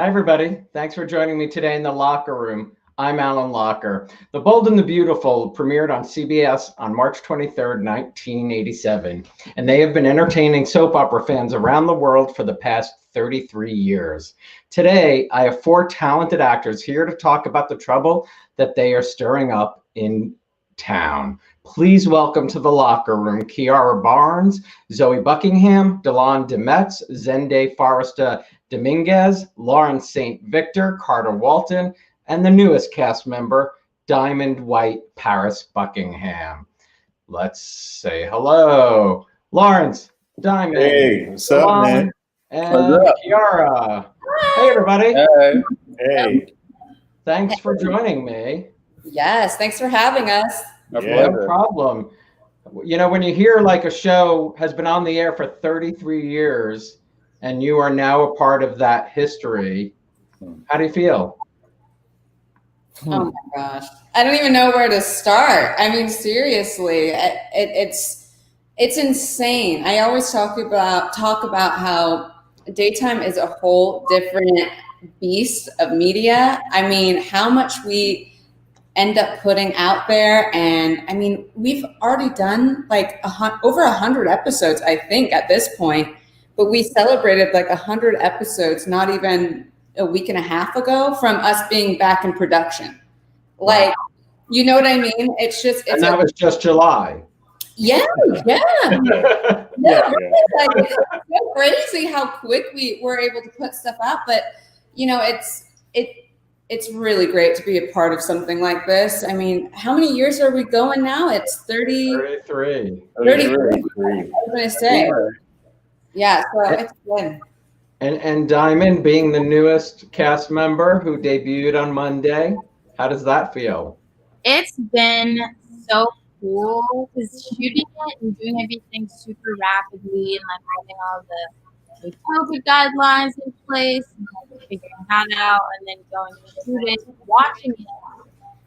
Hi, everybody. Thanks for joining me today in the locker room. I'm Alan Locker. The Bold and the Beautiful premiered on CBS on March 23rd, 1987, and they have been entertaining soap opera fans around the world for the past 33 years. Today, I have four talented actors here to talk about the trouble that they are stirring up in town. Please welcome to the locker room Kiara Barnes, Zoe Buckingham, Delon DeMetz, Zende Forrester Dominguez, Lawrence St. Victor, Carter Walton, and the newest cast member, Diamond White Paris Buckingham. Let's say hello. Lawrence, Diamond, Hey, what's up, man? and Kiara. Hey, everybody. Hey. Thanks for joining me. Yes, thanks for having us. No problem. You know, when you hear like a show has been on the air for 33 years and you are now a part of that history, how do you feel? Oh my gosh. I don't even know where to start. I mean, seriously, it's insane. I always talk about how daytime is a whole different beast of media. I mean, how much we end up putting out there, and I mean, we've already done like over 100 episodes, I think, at this point. But we celebrated like 100 episodes not even a week and a half ago from us being back in production. Like, you know what I mean? It's and that was just July. Yeah. Yeah. Like, it's so crazy how quick we were able to put stuff out. But you know, it's really great to be a part of something like this. I mean, how many years are we going now? It's 33. 33. I was going to say. Yeah, so it's good. And Diamond, being the newest cast member who debuted on Monday, how does that feel? It's been so cool because shooting it and doing everything super rapidly and like having all the COVID guidelines in place and like figuring that out and then going to shoot it, watching it.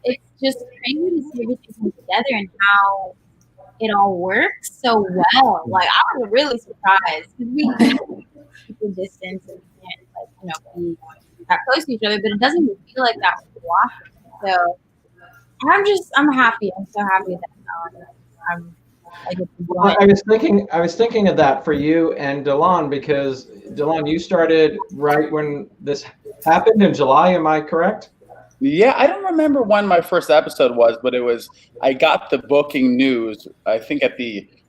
It's just crazy to see everything come together and how it all works so well. Like, I was really surprised because we keep a distance and like, you know, be that close to each other, but it doesn't even feel like that when you're watching. So I'm happy. I'm so happy that I was thinking of that for you and Delon, because Delon, you started right when this happened in July. Am I correct? Yeah, I don't remember when my first episode was, but I got the booking news, I think at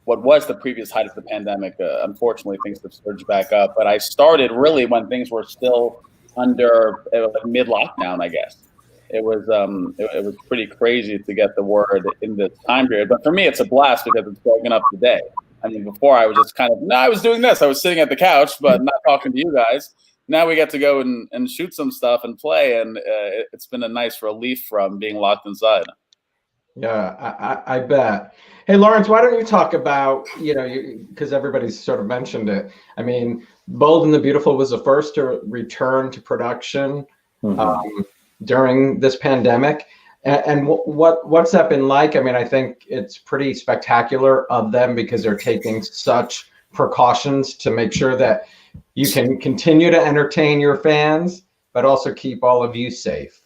what was the previous height of the pandemic. Unfortunately, things have surged back up, but I started really when things were still under mid-lockdown, I guess. It was pretty crazy to get the word in this time period. But for me, it's a blast because it's broken up the day. I mean, before I was just I was doing this. I was sitting at the couch, but not talking to you guys. Now we get to go and shoot some stuff and play, and it's been a nice relief from being locked inside. Yeah, I bet. Hey, Lawrence, why don't you talk about, because everybody's sort of mentioned it. I mean, Bold and the Beautiful was the first to return to production during this pandemic. And what's that been like? I mean, I think it's pretty spectacular of them because they're taking such precautions to make sure that you can continue to entertain your fans, but also keep all of you safe.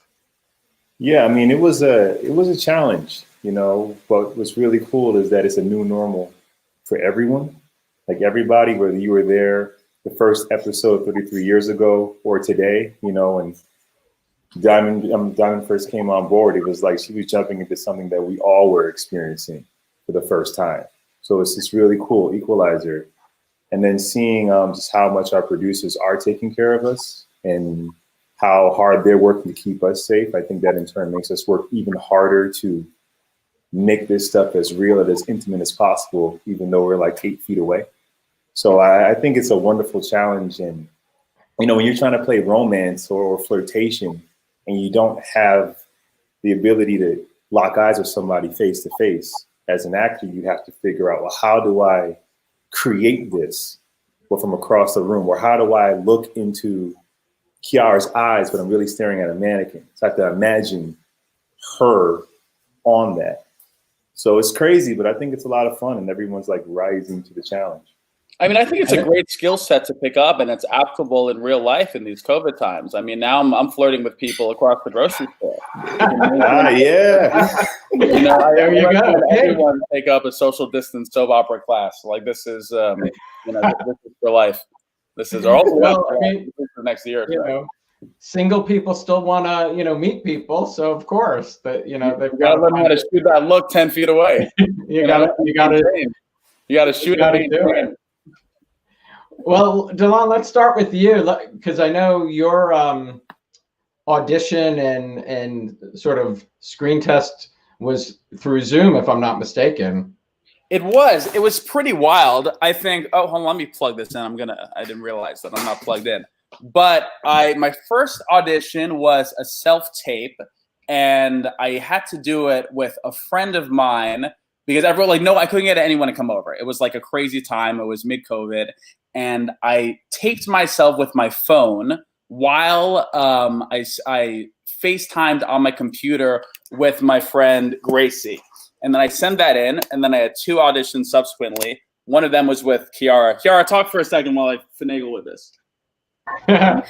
Yeah, I mean, it was a challenge, but what's really cool is that it's a new normal for everyone. Like everybody, whether you were there the first episode 33 years ago or today, and Diamond first came on board, it was like she was jumping into something that we all were experiencing for the first time. So it's this really cool equalizer. And then seeing just how much our producers are taking care of us and how hard they're working to keep us safe. I think that in turn makes us work even harder to make this stuff as real and as intimate as possible, even though we're like 8 feet away. So I think it's a wonderful challenge. And, when you're trying to play romance or flirtation and you don't have the ability to lock eyes with somebody face to face, as an actor, you have to figure out, well, how do I create this, but from across the room? Or how do I look into Kiara's eyes, but I'm really staring at a mannequin? So I have to imagine her on that. So it's crazy, but I think it's a lot of fun and everyone's like rising to the challenge. I mean, I think it's a great skill set to pick up, and it's applicable in real life in these COVID times. I mean, now I'm flirting with people across the grocery store. Yeah. You know, There you go. Everyone take up a social distance soap opera class. Like this is, you know, this is for life. This is all Well, I mean, for next year. you know, single people still want to, you know, meet people. So of course, that you know they've got to learn how to shoot that look 10 feet away. you got to shoot it. Well, Delon, let's start with you because I know your audition and sort of screen test was through Zoom, if I'm not mistaken. It was pretty wild. I think, oh, hold on, let me plug this in. I didn't realize that I'm not plugged in. But my first audition was a self-tape, and I had to do it with a friend of mine because everyone I couldn't get anyone to come over. It was like a crazy time. It was mid-COVID, and I taped myself with my phone while I FaceTimed on my computer with my friend Gracie. And then I sent that in, and then I had 2 auditions subsequently. One of them was with Kiara. Kiara, talk for a second while I finagle with this. Yes.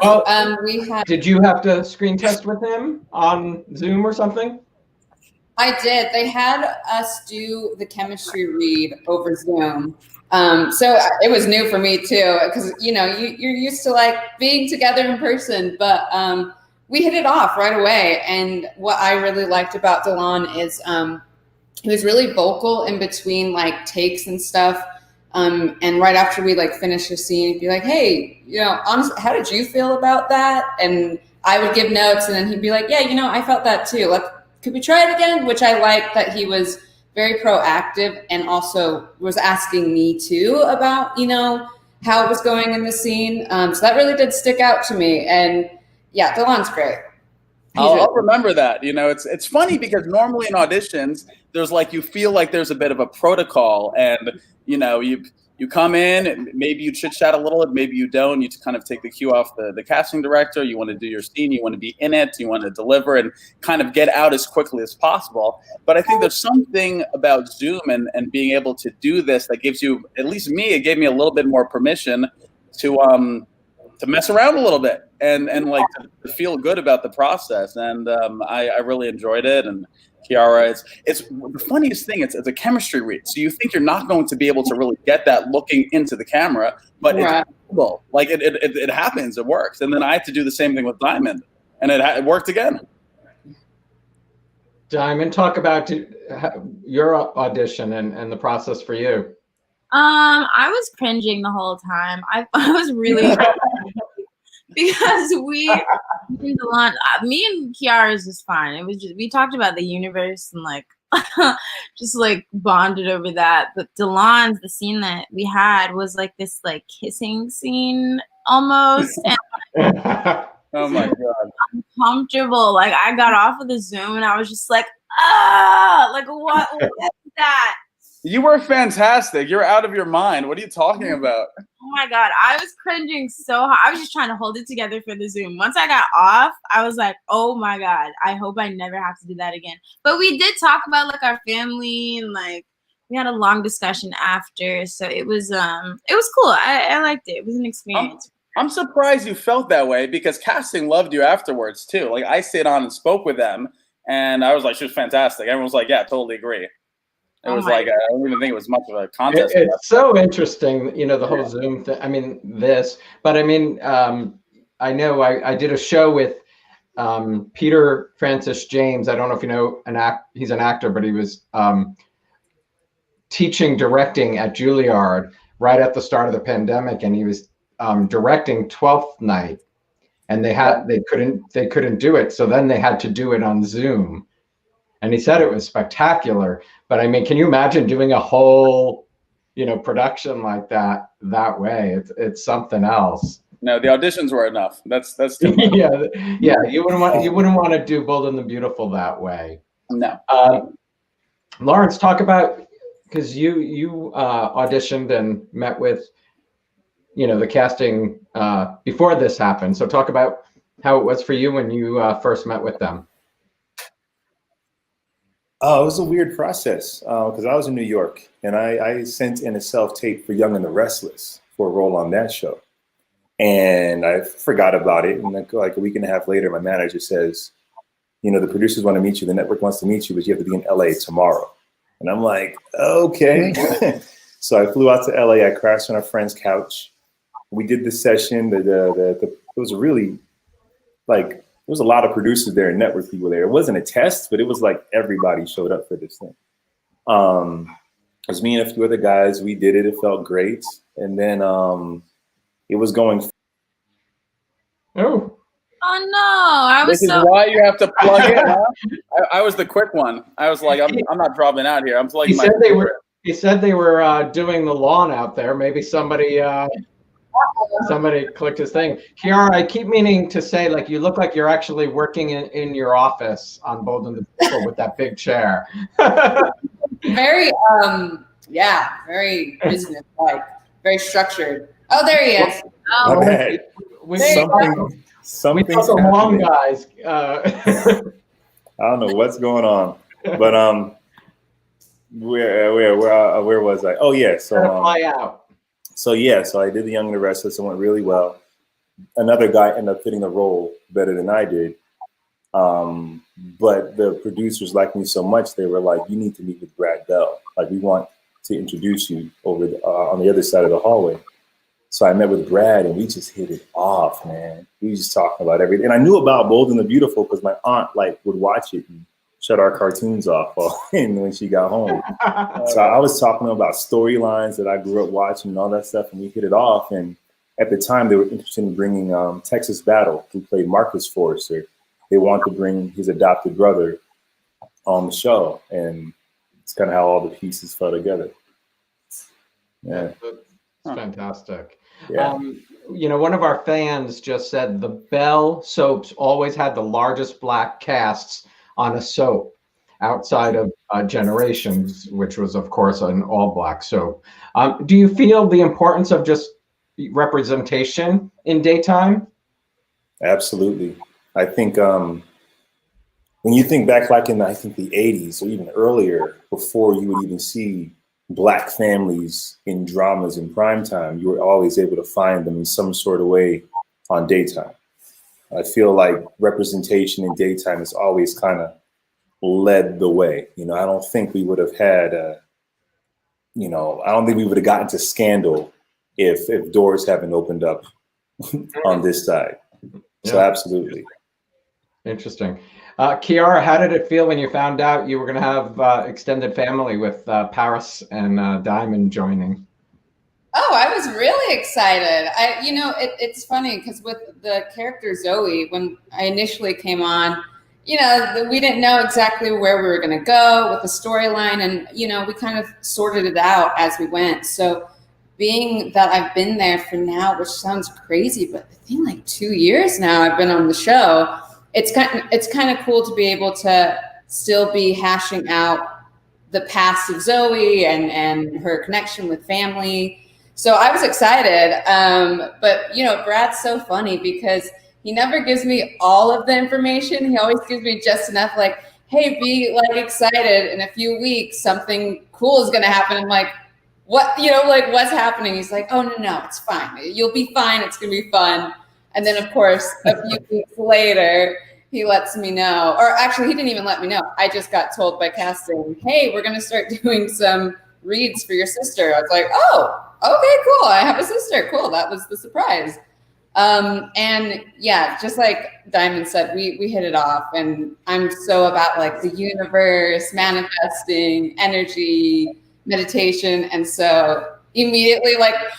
Well, we had. Did you have to screen test with him on Zoom or something? I did. They had us do the chemistry read over Zoom. So it was new for me too, because you know you're used to like being together in person, but we hit it off right away. And what I really liked about Delon is he was really vocal in between like takes and stuff. And right after we like finish a scene, he'd be like, "Hey, you know, honestly, how did you feel about that?" And I would give notes, and then he'd be like, "Yeah, you know, I felt that too. Like, could we try it again?" Which I liked that he was very proactive and also was asking me too about, you know, how it was going in the scene. So that really did stick out to me. And yeah, Delon's great. I'll remember that. You know, it's funny because normally in auditions, there's like, you feel like there's a bit of a protocol, and you know, you come in and maybe you chit chat a little, maybe you don't. You kind of take the cue off the casting director. You want to do your scene, you want to be in it, you want to deliver and kind of get out as quickly as possible. But I think there's something about Zoom and being able to do this that gives you, at least me, it gave me a little bit more permission to mess around a little bit and like to feel good about the process. And I really enjoyed it. And Kiara, it's the funniest thing. It's a chemistry read. So you think you're not going to be able to really get that looking into the camera, but it's possible. Like it happens, it works. And then I had to do the same thing with Diamond, and it worked again. Diamond, talk about your audition and the process for you. I was cringing the whole time. I was really because me and Kiara is just fine. It was just, we talked about the universe and like just like bonded over that. But Delon's, the scene that we had was like this like kissing scene almost. And oh my God. Uncomfortable. Like I got off of the Zoom and I was just like, like what is that? You were fantastic. You're out of your mind. What are you talking about? Oh my God. I was cringing so hard. I was just trying to hold it together for the Zoom. Once I got off, I was like, oh my God, I hope I never have to do that again. But we did talk about like our family and like we had a long discussion after. So it was cool. I liked it. It was an experience. I'm surprised you felt that way because casting loved you afterwards too. Like I stayed on and spoke with them and I was like, she was fantastic. Everyone was like, yeah, totally agree. It was like, I don't even think it was much of a contest. It's so interesting, you know, the whole Zoom thing. I mean, but I mean, I know I did a show with Peter Francis James. I don't know if you know, he's an actor, but he was teaching directing at Juilliard right at the start of the pandemic. And he was directing 12th Night and they couldn't do it. So then they had to do it on Zoom. And he said it was spectacular. But I mean, can you imagine doing a whole, you know, production like that way? It's something else. No, the auditions were enough. That's too much. yeah. You wouldn't want to do Bold and the Beautiful that way. No. Lawrence, talk about, because you auditioned and met with, you know, the casting before this happened. So talk about how it was for you when you first met with them. Oh, it was a weird process because I was in New York and I sent in a self-tape for Young and the Restless for a role on that show. And I forgot about it. And like a week and a half later, my manager says, the producers want to meet you. The network wants to meet you, but you have to be in LA tomorrow. And I'm like, okay. So I flew out to LA. I crashed on a friend's couch. We did the session. It was a really there was a lot of producers there and network people there. It wasn't a test, but it was like everybody showed up for this thing. It was me and a few other guys. We did it. It felt great. And then it was going. Oh. Oh no! This is why you have to plug in. Huh? I was the quick one. I was like, I'm not dropping out here. I'm plugging my. He said they were doing the lawn out there. Maybe somebody clicked his thing. Kiara, I keep meaning to say, like, you look like you're actually working in your office on Bold and the Beautiful with that big chair. Very, very business-like, very structured. Oh, there he is. My bad. Something's the long guys. I don't know what's going on, but where was I? Oh yeah, so fly out. So I did The Young and the Restless. It went really well. Another guy ended up fitting the role better than I did, but the producers liked me so much they were like, "You need to meet with Brad Bell. Like, we want to introduce you over on the other side of the hallway." So I met with Brad and we just hit it off, man. We were just talking about everything. And I knew about Bold and the Beautiful because my aunt would watch it and shut our cartoons off when she got home. So I was talking about storylines that I grew up watching and all that stuff, and we hit it off. And at the time, they were interested in bringing Texas Battle, who played Marcus Forrester. They wanted to bring his adopted brother on the show, and it's kind of how all the pieces fell together. Yeah. It's fantastic. Yeah. One of our fans just said the Bell soaps always had the largest black casts on a soap outside of Generations, which was, of course, an all-black soap. Do you feel the importance of just representation in daytime? Absolutely. I think when you think back like in, the 80s or even earlier, before you would even see Black families in dramas in primetime, you were always able to find them in some sort of way on daytime. I feel like representation in daytime has always kind of led the way. I don't think we would have had, I don't think we would have gotten to Scandal if doors haven't opened up on this side. So absolutely. Interesting. Kiara, how did it feel when you found out you were going to have extended family with Paris and Diamond joining? Oh, I was really excited. It's funny because with the character Zoe, when I initially came on, we didn't know exactly where we were going to go with the storyline, and we kind of sorted it out as we went. So being that I've been there for now, which sounds crazy, but I think like 2 years now I've been on the show. It's kind of cool to be able to still be hashing out the past of Zoe and her connection with family. So I was excited. But Brad's so funny because he never gives me all of the information. He always gives me just enough, like, hey, be excited. In a few weeks, something cool is going to happen. I'm like, what, what's happening? He's like, oh, no, it's fine. You'll be fine. It's going to be fun. And then, of course, a few weeks later, he lets me know. Or actually, he didn't even let me know. I just got told by casting, hey, we're going to start doing some reads for your sister. I was like, oh, okay, cool. I have a sister. Cool. That was the surprise. And yeah, just like Diamond said, we hit it off. And I'm so about the universe, manifesting, energy, meditation. And so immediately,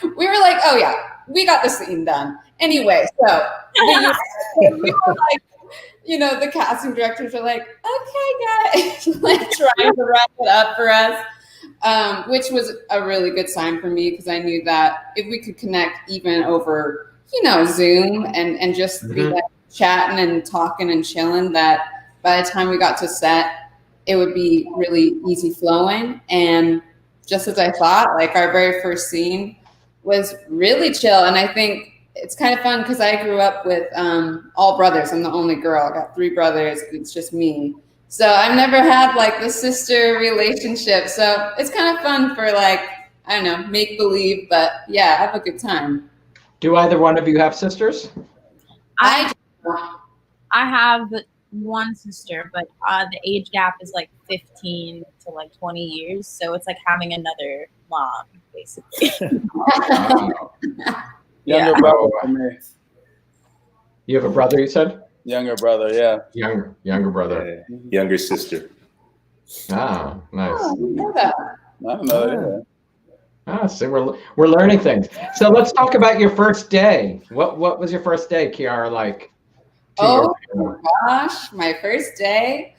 we were like, oh yeah, we got the scene done. Anyway, so we were the casting directors are like, okay, guys, trying to wrap it up for us, which was a really good sign for me because I knew that if we could connect even over, Zoom and just be chatting and talking and chilling, that by the time we got to set, it would be really easy flowing. And just as I thought, our very first scene was really chill. And I think it's kind of fun because I grew up with all brothers. I'm the only girl. I got 3 brothers. It's just me. So I've never had like the sister relationship. So it's kind of fun for like, I don't know, make believe, but yeah, have a good time. Do either one of you have sisters? I have one sister, but the age gap is like 15 to like 20 years. So it's like having another mom, basically. Younger brother for me. You have a brother, you said? Younger brother, yeah. Younger brother. Younger sister. Ah, nice. Oh, I know that. I don't know that either. Ah, so we're learning things. So let's talk about your first day. What was your first day, Kiara, like? Oh my gosh, my first day.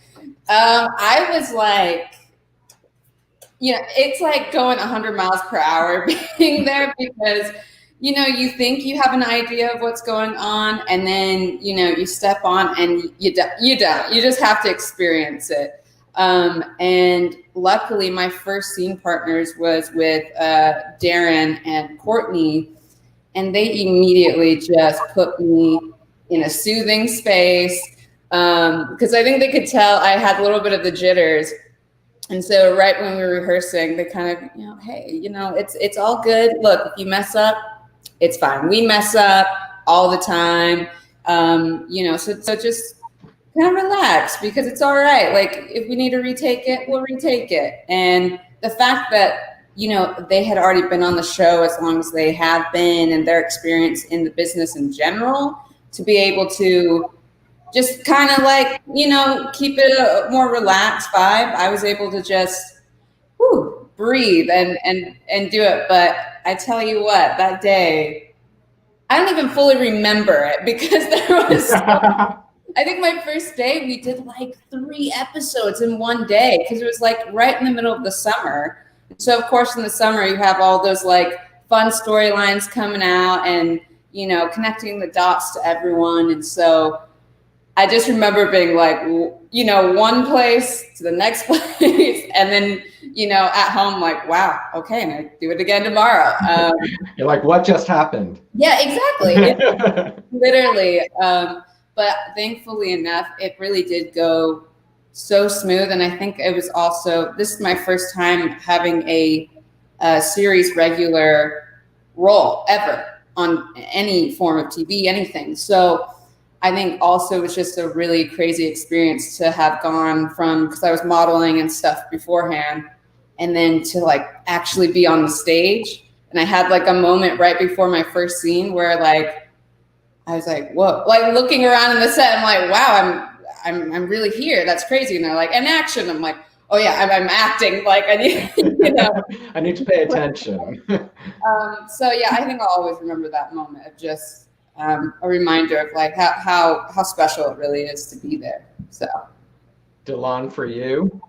I was like, it's like going 100 miles per hour being there because, you think you have an idea of what's going on, and then, you step on and you don't. You just have to experience it. And luckily, my first scene partners was with Darren and Courtney, and they immediately just put me in a soothing space because I think they could tell I had a little bit of the jitters. And so right when we were rehearsing, they kind of, hey, it's all good. Look, if you mess up, it's fine. We mess up all the time. So just kind of relax because it's all right. Like if we need to retake it, we'll retake it. And the fact that, they had already been on the show as long as they have been and their experience in the business in general, to be able to just kind of like, keep it a more relaxed vibe. I was able to just breathe and do it. But I tell you what, that day, I don't even fully remember it because there was, I think my first day, we did like 3 episodes in one day because it was like right in the middle of the summer. So of course, in the summer, you have all those like fun storylines coming out and, connecting the dots to everyone. And so I just remember being like, one place to the next place. And then, at home, like, wow, okay, I'm going to do it again tomorrow. You're like, what just happened? Yeah, exactly. Literally. But thankfully enough, it really did go so smooth. And I think it was also, this is my first time having a series regular role ever on any form of TV, anything. So I think also it was just a really crazy experience to have gone from, because I was modeling and stuff beforehand, and then to like actually be on the stage. And I had like a moment right before my first scene where like, I was like, whoa, like looking around in the set, I'm like, wow, I'm really here. That's crazy. And they're like, and action. I'm like, oh yeah, I'm acting. Like I need, I need to pay attention. So yeah, I think I'll always remember that moment of just a reminder of like how special it really is to be there. So, Delon, for you.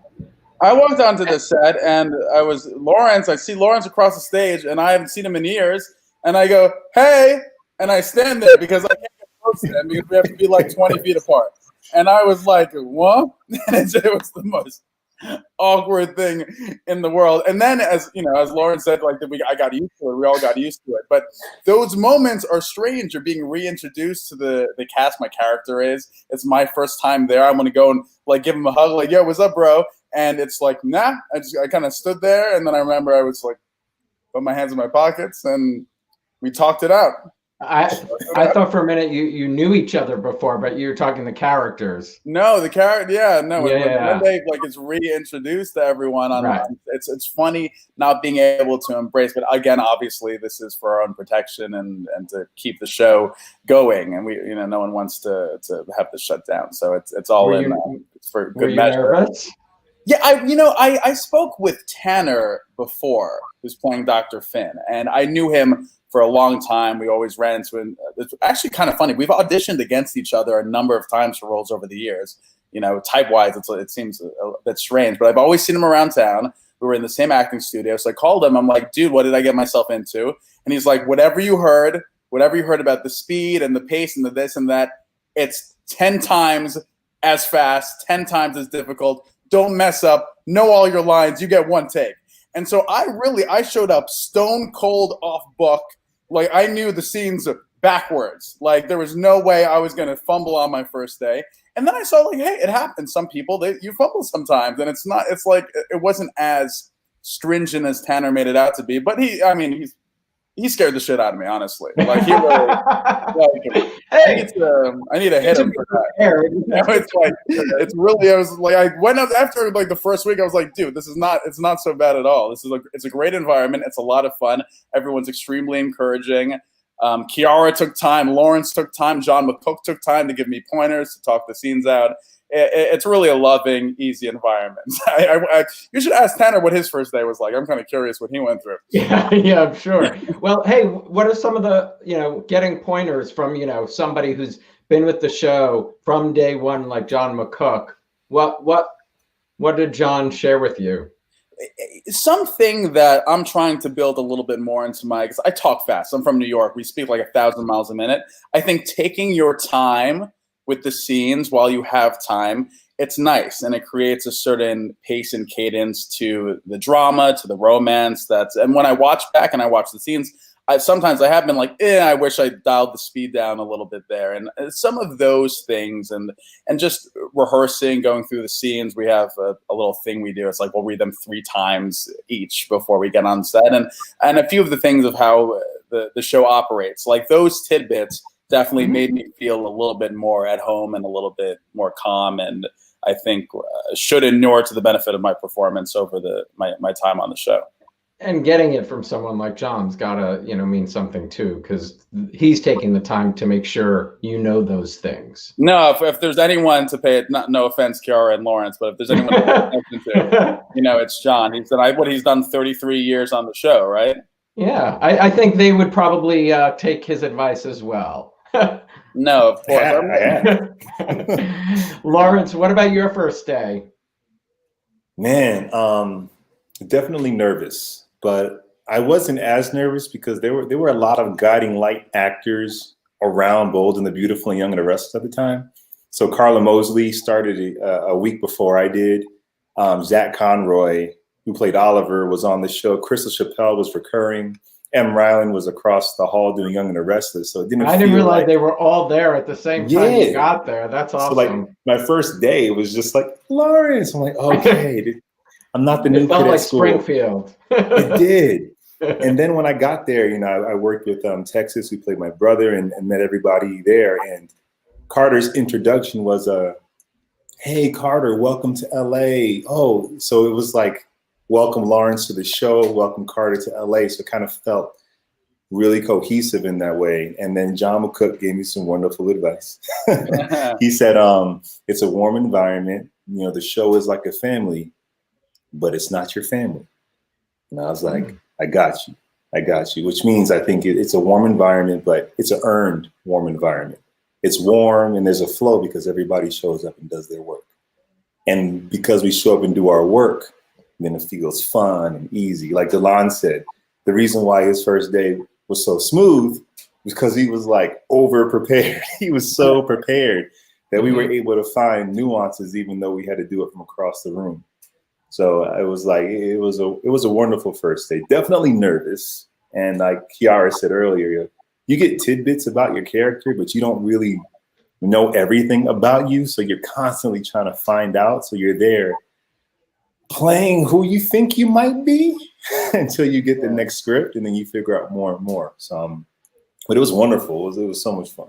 I walked onto the set and I see Lawrence across the stage and I haven't seen him in years. And I go, hey, and I stand there because I can't get close to him because we have to be like 20 feet apart. And I was like, what? And it was the most awkward thing in the world. And then as Lauren said, like I got used to it. We all got used to it. But those moments are strange. You're being reintroduced to the cast my character is. It's my first time there. I'm gonna go and like give him a hug, like, yo, what's up, bro? And it's like, nah. I kind of stood there, and then I remember I was like, put my hands in my pockets, and we talked it out. I thought for a minute you knew each other before, but you were talking the characters. No, the character. Yeah, no. Yeah. When they like it's reintroduced to everyone on. Right. It's funny not being able to embrace, but again, obviously, this is for our own protection and to keep the show going, and we no one wants to have this shut down, so it's all it's for good measure. Nervous? Yeah, I spoke with Tanner before, who's playing Dr. Finn, and I knew him for a long time. We always ran into him. It's actually kind of funny. We've auditioned against each other a number of times for roles over the years. Type-wise, it seems a bit strange, but I've always seen him around town. We were in the same acting studio, so I called him. I'm like, dude, what did I get myself into? And he's like, whatever you heard about the speed and the pace and the this and that, it's 10 times as fast, 10 times as difficult. Don't mess up. Know all your lines. You get one take. And so I showed up stone cold off book. Like I knew the scenes backwards. Like there was no way I was going to fumble on my first day. And then I saw like, hey, it happens. Some people you fumble sometimes, and it's like it wasn't as stringent as Tanner made it out to be. But he scared the shit out of me, honestly. Like he really, like, Hey, I need to hit him for that. You know, it's like it's really. I was like, I went up after like the first week. I was like, dude, it's not so bad at all. It's a great environment. It's a lot of fun. Everyone's extremely encouraging. Kiara took time. Lawrence took time. John McCook took time to give me pointers to talk the scenes out. It's really a loving, easy environment. You should ask Tanner what his first day was like. I'm kind of curious what he went through. Yeah, I'm sure. Well, hey, what are some of the, getting pointers from, somebody who's been with the show from day one, like John McCook? What did John share with you? Something that I'm trying to build a little bit more into because I talk fast. I'm from New York. We speak like 1,000 miles a minute. I think taking your time with the scenes while you have time, it's nice, and it creates a certain pace and cadence to the drama, to the romance. And when I watch back and I watch the scenes, sometimes I have been like, I wish I dialed the speed down a little bit there. And some of those things, and just rehearsing, going through the scenes, we have a little thing we do. It's like we'll read them 3 times each before we get on set, and a few of the things of how the show operates, like those tidbits, definitely made me feel a little bit more at home and a little bit more calm, and I think should inure to the benefit of my performance over my time on the show. And getting it from someone like John's gotta, mean something too, because he's taking the time to make sure those things. No, if there's anyone to pay it, no offense, Kiara and Lawrence, but if there's anyone to pay attention to, it's John. He's done 33 years on the show, right? Yeah, I think they would probably take his advice as well. No, of course. Lawrence, what about your first day? Man, definitely nervous, but I wasn't as nervous because there were a lot of guiding light actors around Bold and the Beautiful and Young and the Restless at the time. So Carla Mosley started a week before I did. Zach Conroy, who played Oliver, was on the show. Crystal Chappelle was recurring. M. Ryland was across the hall doing Young and the Restless. So I didn't realize they were all there at the same time you got there. That's awesome. So like my first day was just like, Lawrence. I'm like, okay, I'm not the new kid at school. Springfield. It did. And then when I got there, I worked with Texas, who played my brother, and met everybody there. And Carter's introduction was hey, Carter, welcome to LA. Oh, so it was like, welcome Lawrence to the show, welcome Carter to LA. So it kind of felt really cohesive in that way. And then John McCook gave me some wonderful advice. He said, it's a warm environment. The show is like a family, but it's not your family. And I was like, I got you, which means I think it's a warm environment, but it's an earned warm environment. It's warm and there's a flow because everybody shows up and does their work. And because we show up and do our work, then it feels fun and easy. Like Delon said, the reason why his first day was so smooth was because he was like over prepared. He was so prepared that we were able to find nuances, even though we had to do it from across the room. So it was like, it was a wonderful first day. Definitely nervous. And like Kiara said earlier, you get tidbits about your character, but you don't really know everything about you. So you're constantly trying to find out. So you're there playing who you think you might be until you get the next script, and then you figure out more and more. So, but it was wonderful. It was so much fun.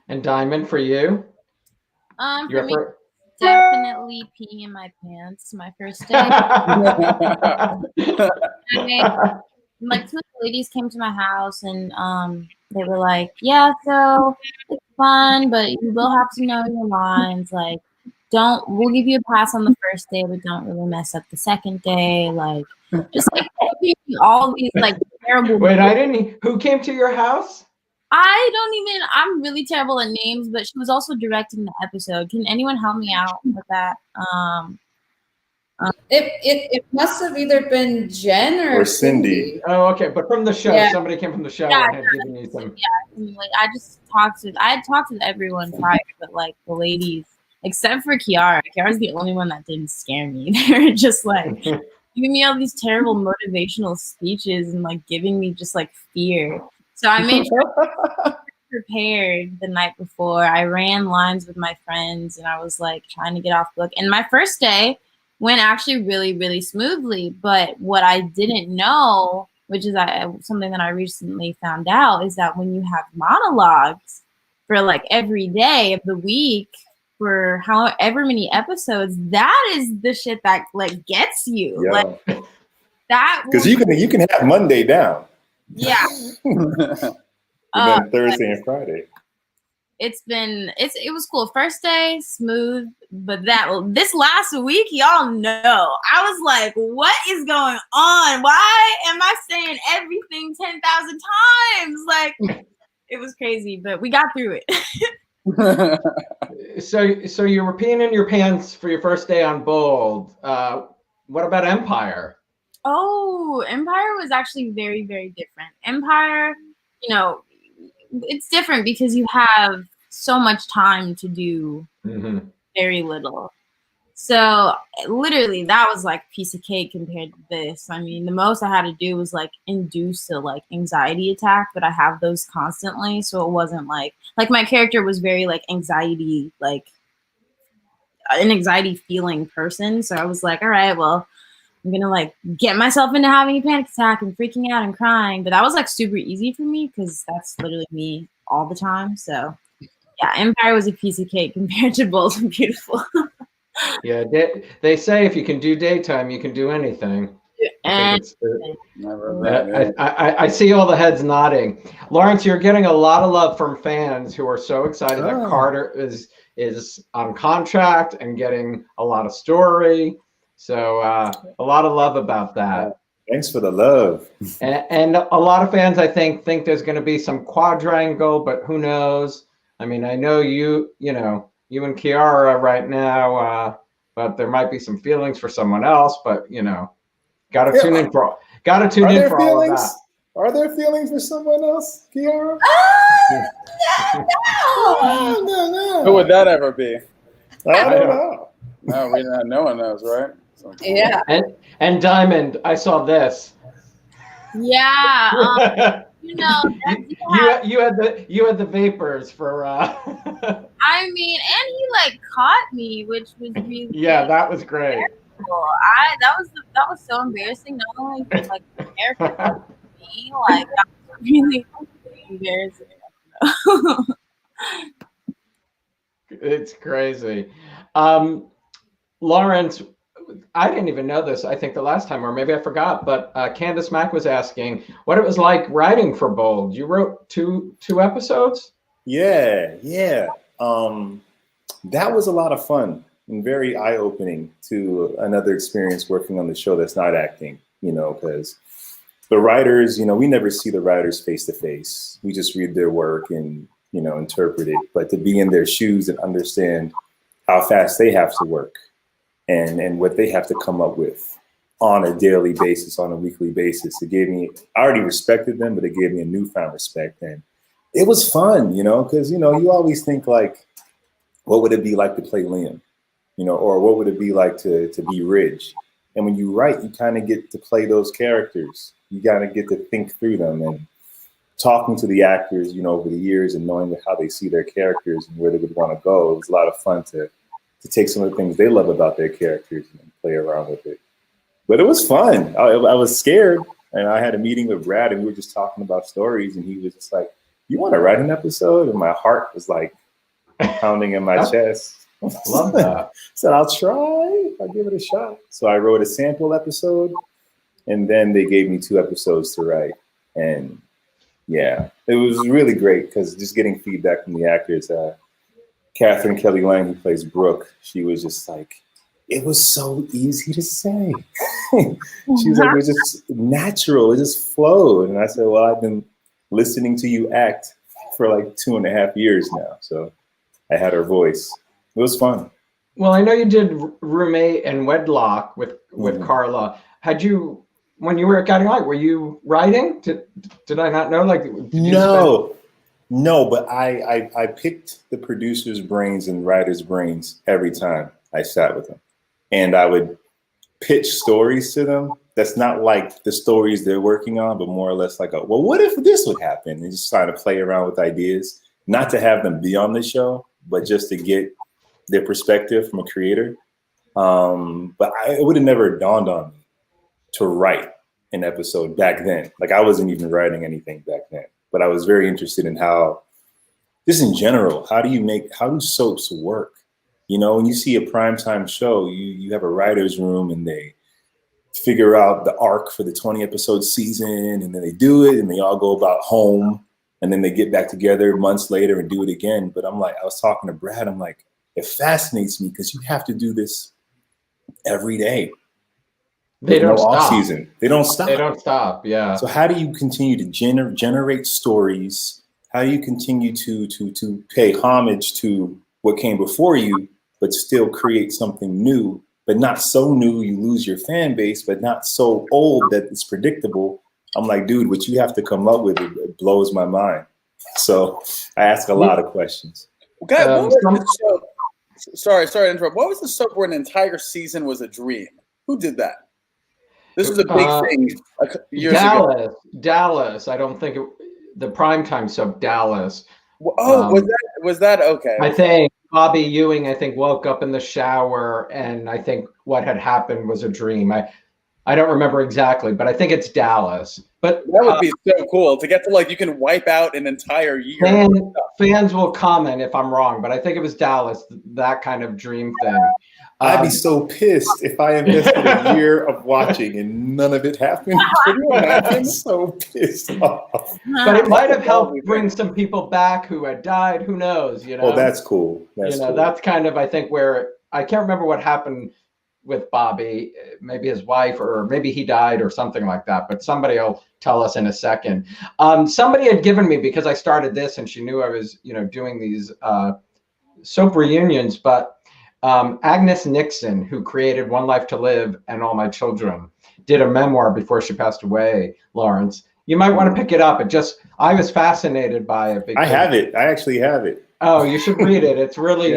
And Diamond, for you? For me, definitely peeing in my pants my first day. Like 2 ladies came to my house and they were like, yeah, so it's fun, but you will have to know your lines. Like, we'll give you a pass on the first day, but don't really mess up the second day. Like, just like all these like terrible. Wait, who came to your house? I'm really terrible at names, but she was also directing the episode. Can anyone help me out with that? It must have either been Jen or Cindy. Oh, okay. But from the show, somebody came from the show and had given you some. Yeah, like I had talked to everyone prior, but like the ladies, except for Kiara. Kiara's the only one that didn't scare me. They were just like giving me all these terrible motivational speeches and like giving me just like fear. So I made sure prepared the night before. I ran lines with my friends and I was like trying to get off book. And my first day went actually really, really smoothly. But what I didn't know, which is something that I recently found out, is that when you have monologues for like every day of the week for however many episodes, that is the shit that like gets you. Yeah. Like that, Because you can have Monday down. yeah. And then Thursday and Friday. It was cool. First day smooth, but this last week, y'all know I was like, what is going on? Why am I saying everything 10,000 times? Like, it was crazy, but we got through it. So you were peeing in your pants for your first day on Bold. What about Empire? Oh, Empire was actually very, very different. Empire, it's different because you have so much time to do very little. So literally that was like a piece of cake compared to this. I mean, the most I had to do was like induce a like anxiety attack, but I have those constantly. So it wasn't like my character was very like anxiety, like an anxiety feeling person. So I was like, all right, well, I'm gonna like get myself into having a panic attack and freaking out and crying. But that was like super easy for me because that's literally me all the time. So yeah, Empire was a piece of cake compared to Bold and Beautiful. Yeah, they say if you can do daytime, you can do anything. I see all the heads nodding. Lawrence, you're getting a lot of love from fans who are so excited that Carter is on contract and getting a lot of story. So a lot of love about that. Thanks for the love. And a lot of fans, I think there's going to be some quadrangle, but who knows? I mean, I know you and Kiara right now, but there might be some feelings for someone else. But got to tune in for all of that. Are there feelings for someone else, Kiara? No. Who would that ever be? I don't know. No one knows, right? So. Yeah. And Diamond, I saw this. Yeah. You had the vapors for. I mean, and he like caught me, which was really that was great. Terrible. That was so embarrassing. Not only for like the character, but for me, like that was really embarrassing. It's crazy. Lawrence, I didn't even know this, I think the last time, or maybe I forgot, but Candace Mack was asking what it was like writing for Bold. You wrote two episodes? Yeah. That was a lot of fun and very eye-opening to another experience working on the show that's not acting, because the writers, we never see the writers face to face. We just read their work and, interpret it. But to be in their shoes and understand how fast they have to work and what they have to come up with on a daily basis, on a weekly basis, I already respected them, but it gave me a newfound respect. And it was fun, because, you always think like, what would it be like to play Liam, or what would it be like to be Ridge? And when you write, you kind of get to play those characters. You got to get to think through them, and talking to the actors, over the years and knowing how they see their characters and where they would want to go. It was a lot of fun to take some of the things they love about their characters and play around with it. But it was fun. I was scared, and I had a meeting with Brad, and we were just talking about stories, and he was just like, "You want to write an episode?" And my heart was like pounding in my chest. Love that. Said, I'll try. I'll give it a shot. So I wrote a sample episode, and then they gave me 2 episodes to write. And yeah, it was really great because just getting feedback from the actors. Catherine Kelly Lang, who plays Brooke, she was just like, it was so easy to say. She was like, it was just natural. It just flowed. And I said, well, I've been listening to you act for like 2.5 years now. So I had her voice. It was fun. Well, I know you did Roommate and Wedlock with Carla. When you were at Guiding Light, were you writing? Did I not know? Like, no, but I picked the producer's brains and writer's brains every time I sat with them. And I would pitch stories to them. That's not like the stories they're working on, but more or less like, well, what if this would happen? And just trying to play around with ideas. not to have them be on the show, but just to get their perspective from a creator. But it would have never dawned on me to write an episode back then. Like I wasn't even writing anything back then, but I was very interested in how, just in general, how do soaps work? You know, when you see a primetime show, you have a writer's room and they figure out the arc for the 20 episode season, and then they do it and they all go about home, and then they get back together months later and do it again. But I'm like, I was talking to Brad, I'm like, it fascinates me because you have to do this every day. They don't stop. Off season. They don't stop. They don't stop. Yeah. So how do you continue to generate stories? How do you continue to pay homage to what came before you, but still create something new, but not so new you lose your fan base, but not so old that it's predictable? I'm like, dude, what you have to come up with, it blows my mind. So I ask a lot of questions. Sorry to interrupt. What was the soap where an entire season was a dream? Who did that? This was a big thing years ago. Dallas. I don't think the primetime soap Dallas. Was that okay? I think Bobby Ewing, woke up in the shower, and I think what had happened was a dream. I don't remember exactly, but I think it's Dallas. But that would be so cool to get to, like, you can wipe out an entire year. Fans will comment if I'm wrong, but I think it was Dallas, that kind of dream thing. I'd be so pissed if I invested a year of watching and none of it happened. I'm so pissed off. But it might have helped bring some people back who had died. Who knows? You know. Oh, that's cool. Cool. That's kind of, I think, where I can't remember what happened with Bobby. Maybe his wife, or maybe he died, or something like that. But somebody will tell us in a second. Somebody had given me, because I started this, and she knew I was, doing these soap reunions, but. Agnes Nixon, who created One Life to Live and All My Children, did a memoir before she passed away, Lawrence. You might want to pick it up. I was fascinated by it. I have it. I actually have it. Oh, you should read it. It's really,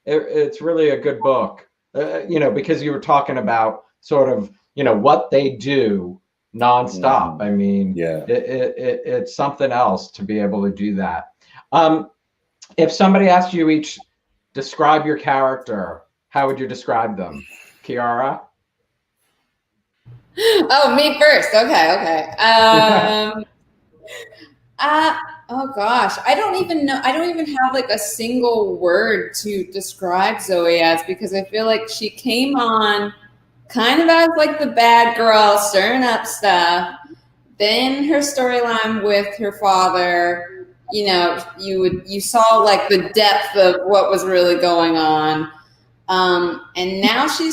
it's really a good book, because you were talking about sort of, what they do nonstop. I mean, it's something else to be able to do that. If somebody asked you each, describe your character, how would you describe them? Kiara? Oh, me first. Okay. Oh gosh, I don't even know. I don't even have like a single word to describe Zoe as, because I feel like she came on kind of as like the bad girl stirring up stuff. Then her storyline with her father, you saw like the depth of what was really going on. And now she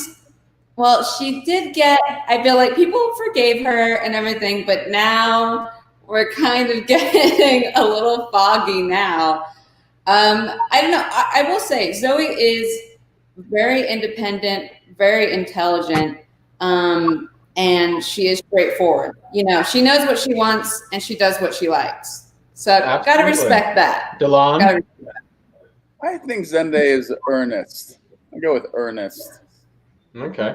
did get, I feel like people forgave her and everything, but now we're kind of getting a little foggy now. I don't know. I will say Zoe is very independent, very intelligent, and she is straightforward. She knows what she wants and she does what she likes. So I've got to respect that. Delon? I think Zende is earnest. I go with earnest. Okay.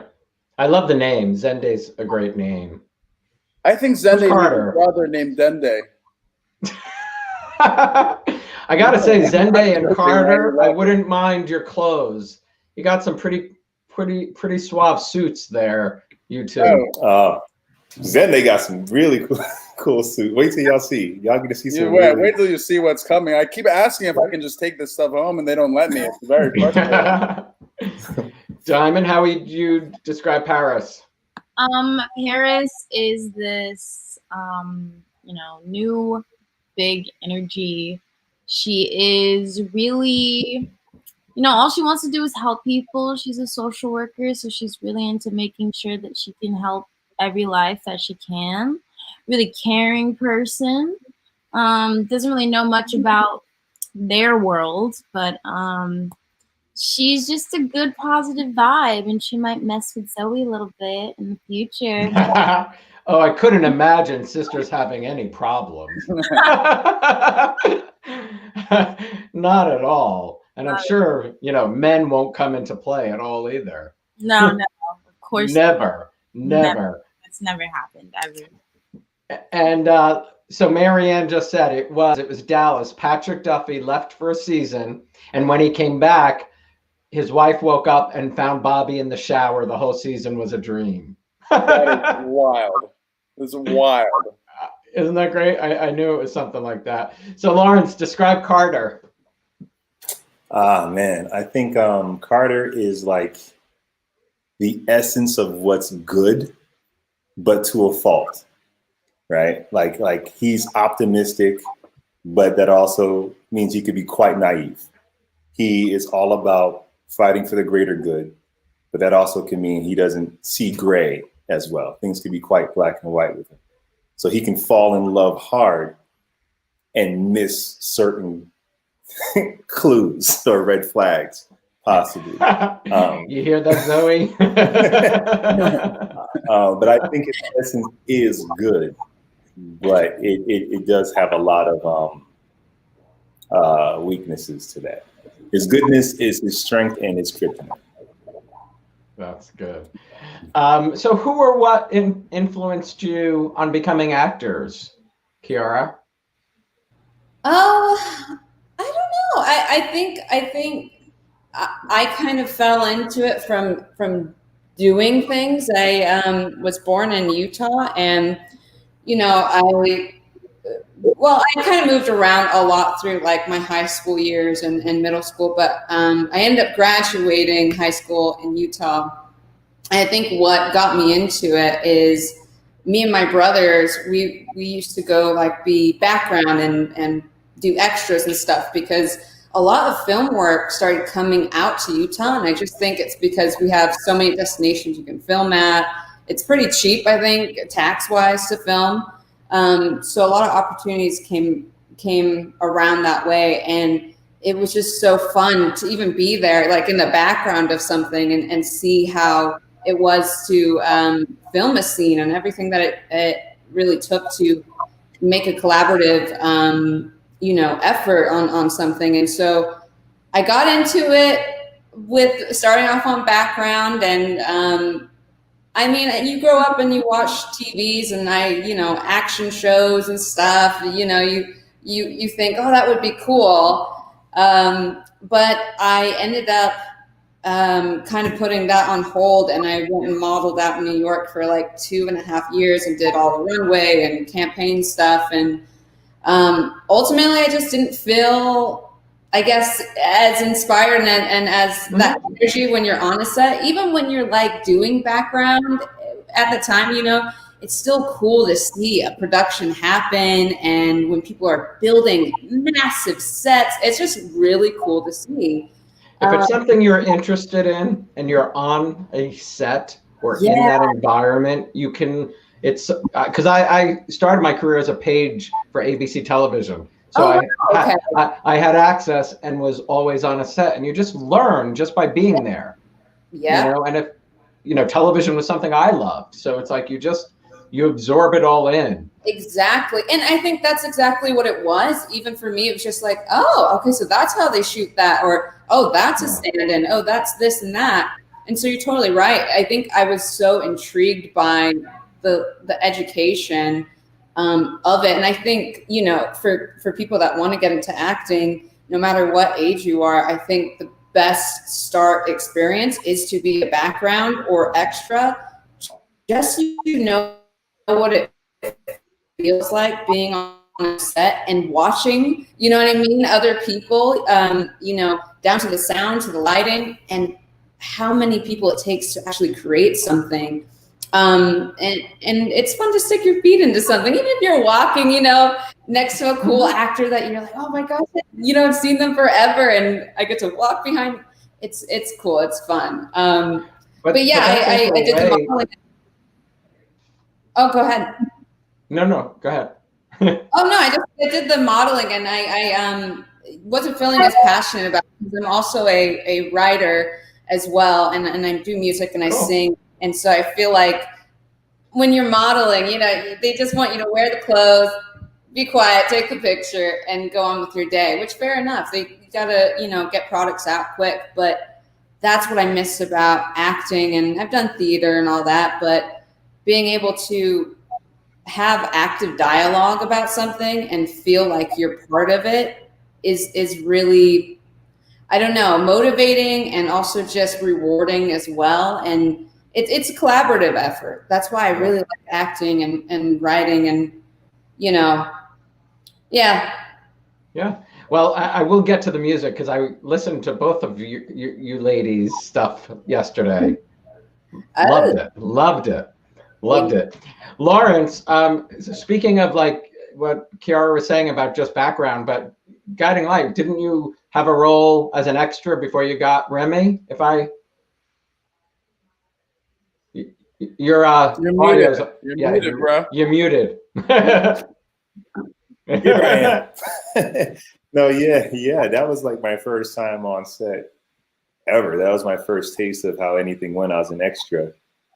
I love the name. Zende's a great name. I think Zende has a brother named Dende. I got to say, Zende and Carter, I wouldn't mind your clothes. You got some pretty suave suits there, you two. Zende got some really cool suit. Wait till y'all see. Y'all get to see some. Wait till you see what's coming. I keep asking if I can just take this stuff home, and they don't let me. It's very frustrating. Diamond, how would you describe Paris? Paris is this, new big energy. She is really, all she wants to do is help people. She's a social worker, so she's really into making sure that she can help every life that she can. Really caring person. Doesn't really know much about their world, but she's just a good positive vibe, and she might mess with Zoe a little bit in the future. Oh, I couldn't imagine sisters having any problems. Not at all. And I'm sure, men won't come into play at all either. No, of course. Never. It's never happened ever. And So Marianne just said it was Dallas. Patrick Duffy left for a season, and when he came back, his wife woke up and found Bobby in the shower. The whole season was a dream. That is wild. It's wild. Isn't that great? I knew it was something like that. So Lawrence, describe Carter. Ah, man, I think Carter is like the essence of what's good, but to a fault, right? Like he's optimistic, but that also means he could be quite naive. He is all about fighting for the greater good, but that also can mean he doesn't see gray as well. Things can be quite black and white with him. So he can fall in love hard and miss certain clues or red flags, possibly. You hear that, Zoe? But I think his essence is good, but it does have a lot of weaknesses to that. His goodness is his strength and his kryptonite. That's good. So who or what influenced you on becoming actors, Kiara? Oh, I don't know. I think I kind of fell into it from doing things. I was born in Utah, and I kind of moved around a lot through like my high school years and middle school, but I ended up graduating high school in Utah. I think what got me into it is me and my brothers, we used to go like be background and do extras and stuff, because a lot of film work started coming out to Utah. And I just think it's because we have so many destinations you can film at. It's pretty cheap, I think, tax-wise to film. So a lot of opportunities came around that way. And it was just so fun to even be there, like in the background of something, and see how it was to film a scene and everything that it really took to make a collaborative effort on something. And so I got into it with starting off on background, and you grow up and you watch TVs and action shows and stuff, you think, oh, that would be cool. But I ended up kind of putting that on hold, and I went and modeled out in New York for like 2.5 years and did all the runway and campaign stuff. And ultimately I just didn't feel, I guess, as inspired and as that energy when you're on a set. Even when you're like doing background at the time, it's still cool to see a production happen. And when people are building massive sets, it's just really cool to see. If it's something you're interested in and you're on a set or in that environment, you can, it's because I started my career as a page for ABC television. So I had access and was always on a set, and you just learn just by being there. Yeah. And if, television was something I loved. So it's like you absorb it all in. Exactly. And I think that's exactly what it was. Even for me, it was just like, oh, okay, so that's how they shoot that. Or, oh, that's a stand-in. Oh, that's this and that. And so you're totally right. I think I was so intrigued by the education of it. And I think, for people that want to get into acting, no matter what age you are, I think the best start experience is to be a background or extra, just so you know what it feels like being on a set and watching, other people, down to the sound, to the lighting, and how many people it takes to actually create something. And it's fun to stick your feet into something, even if you're walking, next to a cool actor that you're like, oh my gosh, I've seen them forever, and I get to walk behind. It's cool. It's fun. But yeah, I did the modeling. Oh, go ahead. No, go ahead. Oh no, I did the modeling, and I wasn't feeling as passionate about it because I'm also a writer as well, and I do music and I sing. And so I feel like when you're modeling, they just want you to wear the clothes, be quiet, take the picture, and go on with your day, which fair enough. You gotta, get products out quick. But that's what I miss about acting. And I've done theater and all that, but being able to have active dialogue about something and feel like you're part of it is really, I don't know, motivating and also just rewarding as well. And it's a collaborative effort. That's why I really like acting and writing and, you know, yeah. Yeah. Well, I will get to the music because I listened to both of you ladies' stuff yesterday. Loved it. Lawrence, speaking of like what Kiara was saying about just background, but Guiding Light, didn't you have a role as an extra before you got Remy? Your muted. You're muted, bro. You're muted. Here I am. No, yeah. That was like my first time on set ever. That was my first taste of how anything went. I was an extra.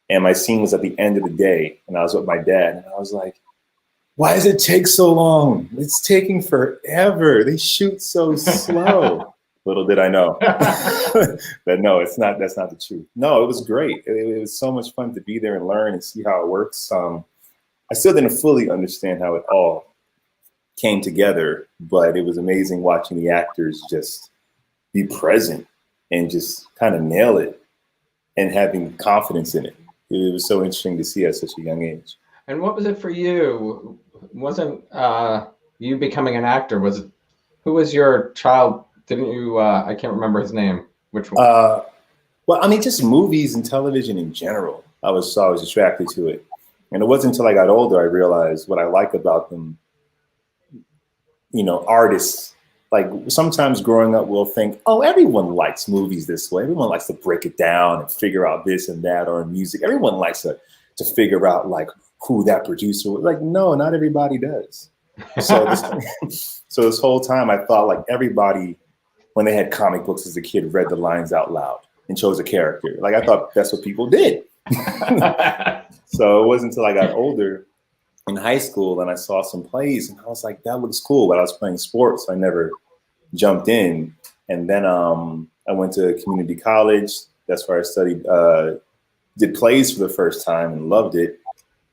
And my scene was at the end of the day. And I was with my dad. And I was like, why does it take so long? It's taking forever. They shoot so slow. Little did I know that no, that's not the truth. No, it was great. It was so much fun to be there and learn and see how it works. I still didn't fully understand how it all came together, but it was amazing watching the actors just be present and just kind of nail it and having confidence in it. It was so interesting to see at such a young age. And what was it for you? Wasn't you becoming an actor? Who was your child? Didn't you? I can't remember his name. Which one? Well, I mean, just movies and television in general. I was attracted to it, and it wasn't until I got older I realized what I like about them. You know, artists, like sometimes growing up, we'll think, oh, everyone likes movies this way. Everyone likes to break it down and figure out this and that, or in music. Everyone likes to figure out like who that producer was. Like, no, not everybody does. So this whole time I thought like everybody, when they had comic books as a kid, read the lines out loud and chose a character. Like I thought that's what people did. So it wasn't until I got older in high school and I saw some plays and I was like, that looks cool. But I was playing sports, so I never jumped in. And then I went to community college. That's where I studied, did plays for the first time and loved it.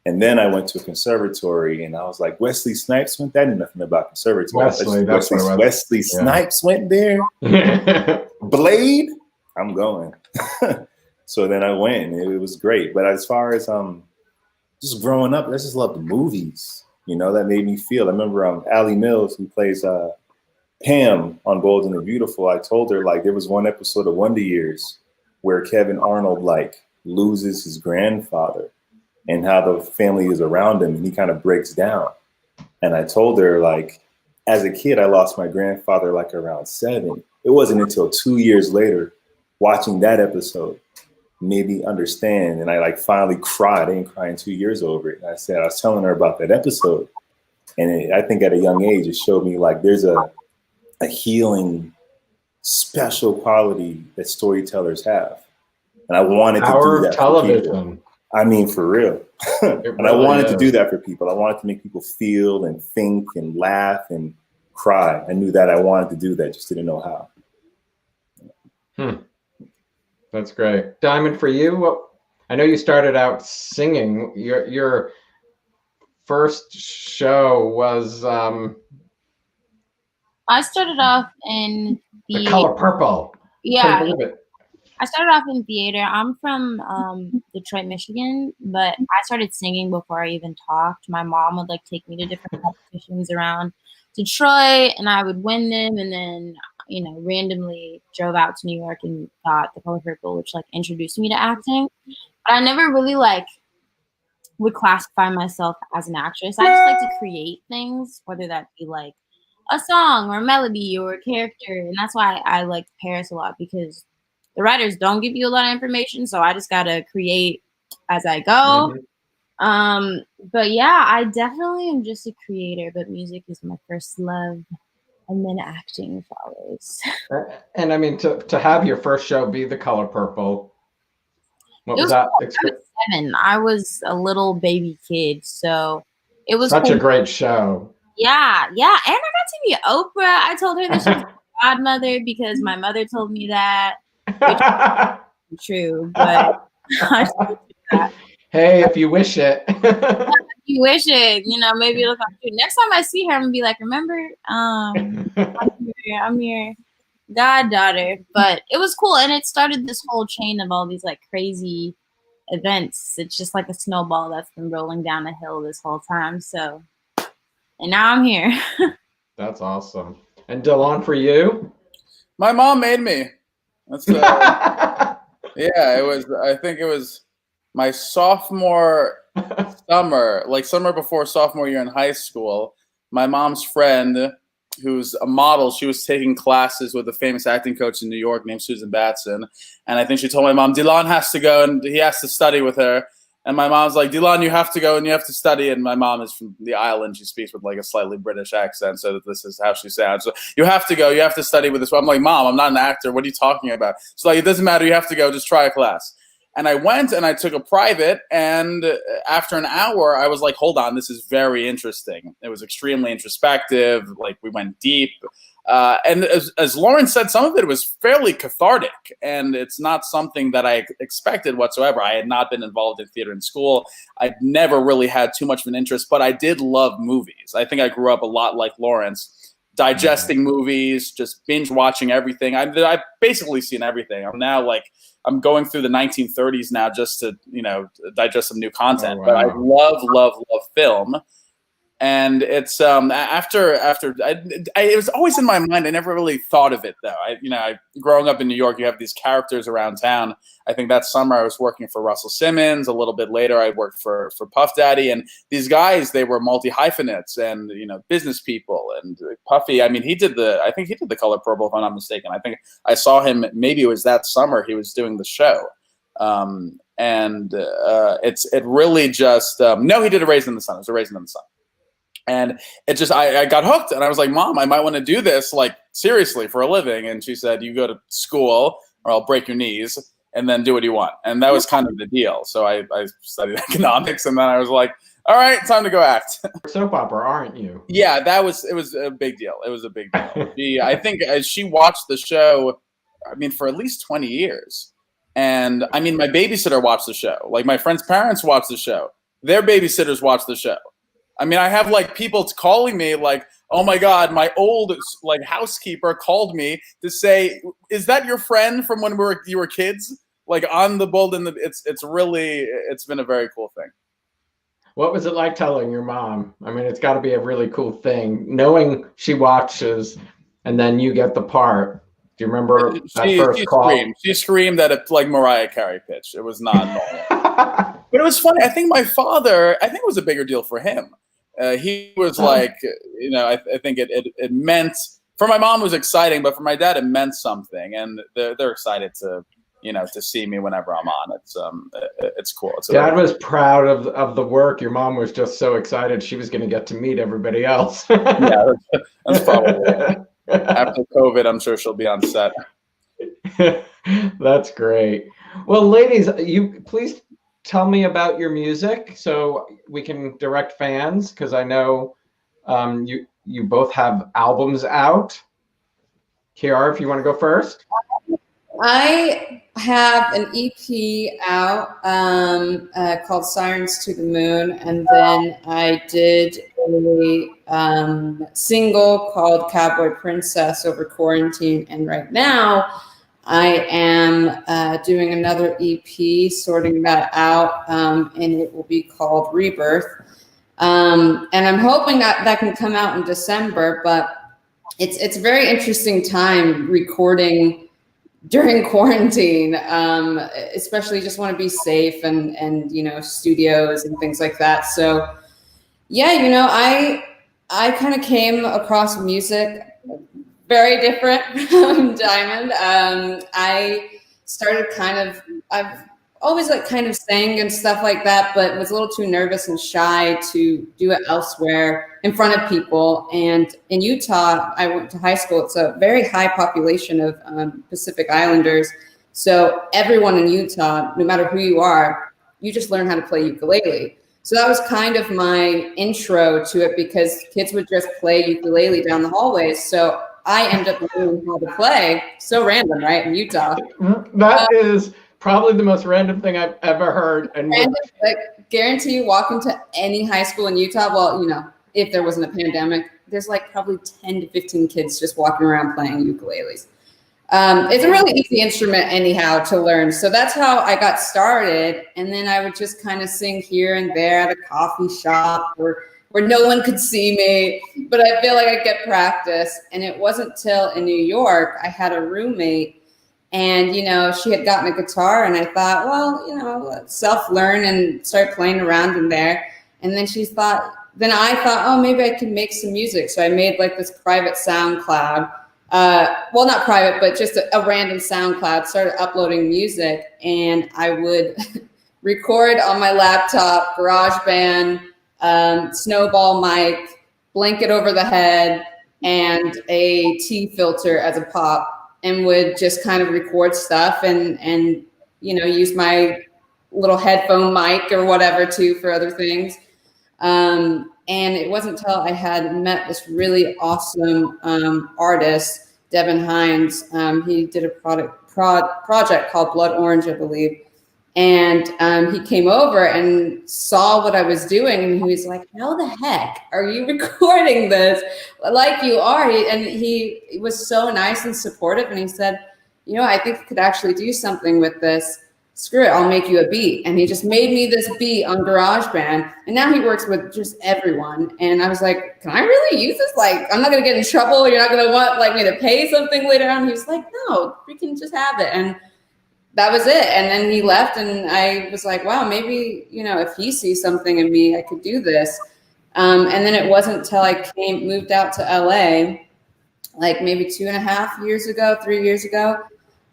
And then I went to a conservatory and I was like, Wesley Snipes went there? I knew nothing about conservatory. Wesley Snipes went there? Blade? I'm going. So then I went. It was great. But as far as just growing up, I just loved movies. You know, that made me feel. I remember Allie Mills, who plays Pam on Bold and the Beautiful. I told her like there was one episode of Wonder Years where Kevin Arnold like loses his grandfather and how the family is around him and he kind of breaks down. And I told her like, as a kid, I lost my grandfather like around 7. It wasn't until 2 years later watching that episode made me understand. And I like finally cried. I didn't cry in 2 years over it. And I was telling her about that episode. And I think at a young age, it showed me like there's a healing, special quality that storytellers have. And I wanted to do that for people. I mean, for real. And I wanted to do that for people. I wanted to make people feel and think and laugh and cry. I knew that I wanted to do that, just didn't know how. That's great. Diamond, for you, I know you started out singing. Your first show was... I started off in The Color Purple. Yeah. I started off in theater. I'm from Detroit, Michigan, but I started singing before I even talked. My mom would like take me to different competitions around Detroit and I would win them, and then, you know, randomly drove out to New York and got The Color Purple, which like introduced me to acting. But I never really like would classify myself as an actress. I just like to create things, whether that be like a song or a melody or a character. And that's why I liked Paris a lot, because the writers don't give you a lot of information, so I just gotta create as I go. But yeah, I definitely am just a creator, but music is my first love, and then acting follows. And I mean, to have your first show be The Color Purple, what was that? I was 7. I was a little baby kid, so it was such cool. A great show. Yeah, and I got to meet Oprah. I told her that she was my godmother because my mother told me that. Which is true, but I that. Hey, if you wish it. If She wishes, maybe it'll come true. Next time I see her, I'm gonna be like, remember, I'm your goddaughter. But it was cool, and it started this whole chain of all these like crazy events. It's just like a snowball that's been rolling down a hill this whole time. So, and now I'm here. That's awesome. And Dylan, for you? My mom made me. That's yeah. It was. I think it was my sophomore summer, like summer before sophomore year in high school. My mom's friend, who's a model, she was taking classes with a famous acting coach in New York named Susan Batson. And I think she told my mom, Dylan has to go and he has to study with her. And my mom's like, Dylan, you have to go and you have to study. And my mom is from the island. She speaks with like a slightly British accent. So this is how she sounds. So you have to go. You have to study with this. I'm like, Mom, I'm not an actor. What are you talking about? So like, it doesn't matter. You have to go. Just try a class. And I went and I took a private. And after an hour, I was like, hold on, this is very interesting. It was extremely introspective. Like we went deep. And as Lauren said, some of it was fairly cathartic, and it's not something that I expected whatsoever. I had not been involved in theater in school. I'd never really had too much of an interest, but I did love movies. I think I grew up a lot like Lawrence, digesting movies, just binge watching everything. I've basically seen everything. I'm going through the 1930s now just to, digest some new content. Oh, wow. But I love film. And it's after it was always in my mind. I never really thought of it though. Growing up in New York, you have these characters around town. I think that summer I was working for Russell Simmons. A little bit later, I worked for Puff Daddy. And these guys, they were multi-hyphenates and business people. And Puffy, I think he did the Color Purple, if I'm not mistaken. I think I saw him. Maybe it was that summer he was doing the show. It really just no, he did A Raisin in the Sun. It was A Raisin in the Sun. And it just, I got hooked and I was like, Mom, I might want to do this like seriously for a living. And she said, you go to school or I'll break your knees and then do what you want. And that was kind of the deal. So I studied economics and then I was like, all right, time to go act. Soap opera, aren't you? Yeah, it was a big deal. It was a big deal. I think she watched the show, for at least 20 years. And my babysitter watched the show. Like my friends' parents watched the show. Their babysitters watched the show. I have like people calling me like, oh my God, my old like housekeeper called me to say, is that your friend from when you were kids? Like on the Bold and it's been a very cool thing. What was it like telling your mom? It's got to be a really cool thing, knowing she watches and then you get the part. Do you remember that first call? She screamed at it like Mariah Carey pitch. It was not normal. But it was funny. I think my father, it was a bigger deal for him. He was like, I think it meant, for my mom it was exciting, but for my dad it meant something, and they're excited to see me whenever I'm on. It's cool. Dad was proud of the work. Your mom was just so excited she was going to get to meet everybody else. Yeah, that's probably it. After COVID, I'm sure she'll be on set. That's great. Well, ladies, you please tell me about your music so we can direct fans, because I know you both have albums out. Kiara, if you want to go first. I have an EP out called Sirens to the Moon, and then I did a single called Cowboy Princess over quarantine, and right now I am doing another EP, sorting that out, and it will be called Rebirth. And I'm hoping that can come out in December, but it's a very interesting time recording during quarantine, especially just want to be safe and studios and things like that. So yeah, I kind of came across music very different from Diamond. I started I've always kind of sang and stuff like that, but was a little too nervous and shy to do it elsewhere in front of people. And in Utah, I went to high school. It's a very high population of Pacific Islanders. So everyone in Utah, no matter who you are, you just learn how to play ukulele. So that was kind of my intro to it, because kids would just play ukulele down the hallways. So I ended up learning how to play. So random, right? In Utah. That is probably the most random thing I've ever heard. And random, but guarantee you walk into any high school in Utah, well, you know, if there wasn't a pandemic, there's like probably 10 to 15 kids just walking around playing ukuleles. It's a really easy instrument anyhow to learn. So that's how I got started. And then I would just kind of sing here and there at a coffee shop where no one could see me, but I feel like I get practice. And it wasn't till in New York, I had a roommate and, you know, she had gotten a guitar and I thought, well, you know, self-learn and start playing around in there. And then I thought, oh, maybe I could make some music. So I made like this private SoundCloud. Well, not private, but just a random SoundCloud, started uploading music, and I would record on my laptop, GarageBand, Snowball mic, blanket over the head, and a T filter as a pop, and would just kind of record stuff and you know, use my little headphone mic or whatever too for other things. And it wasn't until I had met this really awesome artist, Devin Hines. He did a project called Blood Orange, I believe. And he came over and saw what I was doing. And he was like, how the heck are you recording this like you are? And he was so nice and supportive. And he said, you know, I think you could actually do something with this. Screw it, I'll make you a beat. And he just made me this beat on GarageBand. And now he works with just everyone. And I was like, can I really use this? Like, I'm not gonna get in trouble. You're not gonna want like me to pay something later on. He was like, no, we can just have it. And that was it. And then he left and I was like, wow, maybe, you know, if he sees something in me, I could do this. And then it wasn't until I moved out to LA, like maybe 2.5 years ago, 3 years ago.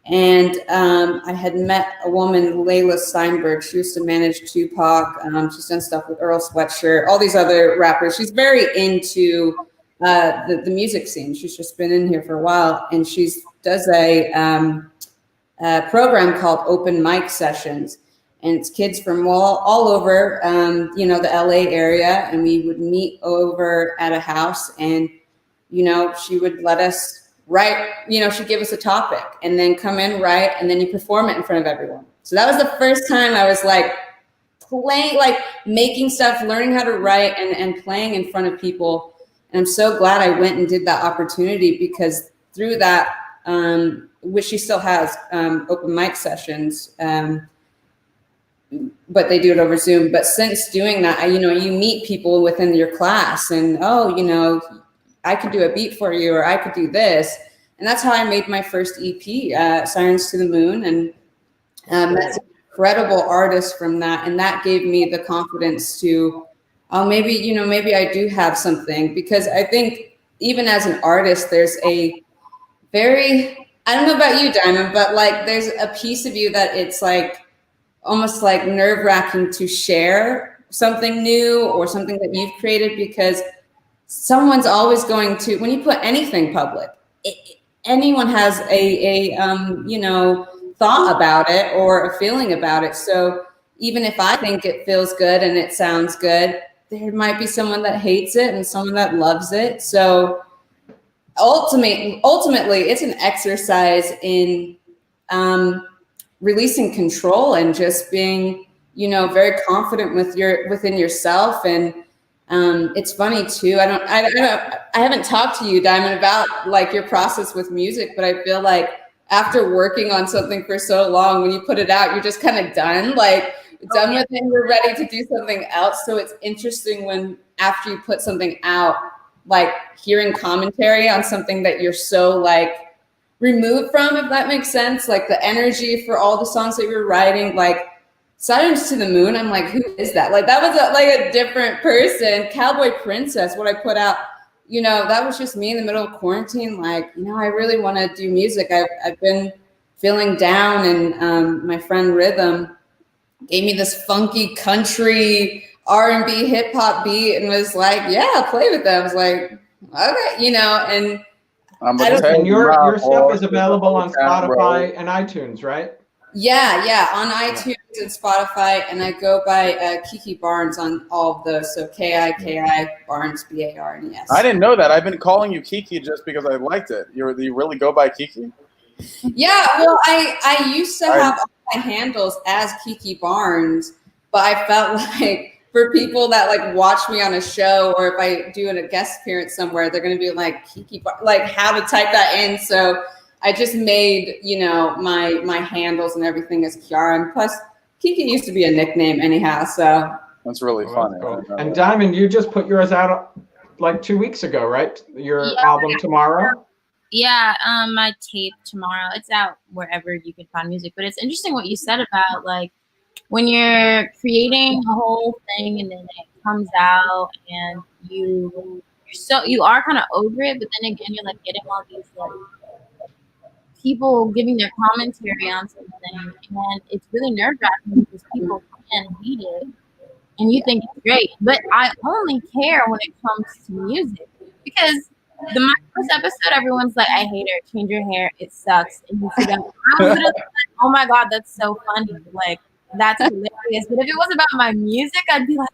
And I had met a woman, Layla Steinberg. She used to manage Tupac. She's done stuff with Earl Sweatshirt, all these other rappers. She's very into the music scene. She's just been in here for a while. And she does a program called Open Mic Sessions. And it's kids from all over, you know, the LA area. And we would meet over at a house and, you know, she would let us write, you know, she'd give us a topic and then come in, write, and then you perform it in front of everyone. So that was the first time I was like playing, like making stuff, learning how to write and playing in front of people. And I'm so glad I went and did that opportunity because through that, which she still has open mic sessions, but they do it over Zoom. But since doing that, you know, you meet people within your class and, oh, you know, I could do a beat for you, or I could do this. And that's how I made my first EP, Sirens to the Moon. And that's an incredible artist from that. And that gave me the confidence to, oh, maybe, you know, maybe I do have something. Because I think even as an artist, there's a very, I don't know about you, Diamond, but like there's a piece of you that it's like almost like nerve-wracking to share something new or something that you've created, because someone's always going to, when you put anything public, anyone has a you know, thought about it or a feeling about it. So even if I think it feels good and it sounds good, there might be someone that hates it and someone that loves it. So ultimately it's an exercise in releasing control and just being, you know, very confident within yourself. And it's funny too. I haven't talked to you, Diamond, about like your process with music, but I feel like after working on something for so long, when you put it out, you're just kind of done, like done with it, you're ready to do something else. So it's interesting when after you put something out, like hearing commentary on something that you're so like removed from, if that makes sense, like the energy for all the songs that you're writing, like Sirens to the Moon, I'm like, who is that? Like that was a different person. Cowboy Princess, what I put out, you know, that was just me in the middle of quarantine. Like, you know, I really want to do music. I've been feeling down, and my friend Rhythm gave me this funky country R&B hip hop beat and was like, yeah, play with that. I was like, okay, you know, and and your stuff is available on Spotify and iTunes, right? Yeah, on iTunes and Spotify, and I go by Kiki Barnes on all of those. So Kiki Barnes, Barnes. I didn't know that. I've been calling you Kiki just because I liked it. You really go by Kiki? Yeah, well, I used to have all my handles as Kiki Barnes, But I felt like for people that like watch me on a show, or if I do a guest appearance somewhere, they're going to be like, Kiki, like how to type that in. So I just made, my handles and everything as Kiara. And plus, Kiki used to be a nickname anyhow. So that's really fun. Cool. And Diamond, you just put yours out like 2 weeks ago, right? Your album tomorrow? Yeah, my tape tomorrow. It's out wherever you can find music. But it's interesting what you said about like when you're creating a whole thing and then it comes out and you are kind of over it, but then again you're like getting all these like people giving their commentary on something, and it's really nerve-wracking because people can hate it and you think it's great. But I only care when it comes to music, because my first episode, everyone's like, I hate her, change your hair, it sucks. And you see them, I was literally like, oh my God, that's so funny. Like, that's hilarious. But if it was about my music, I'd be like,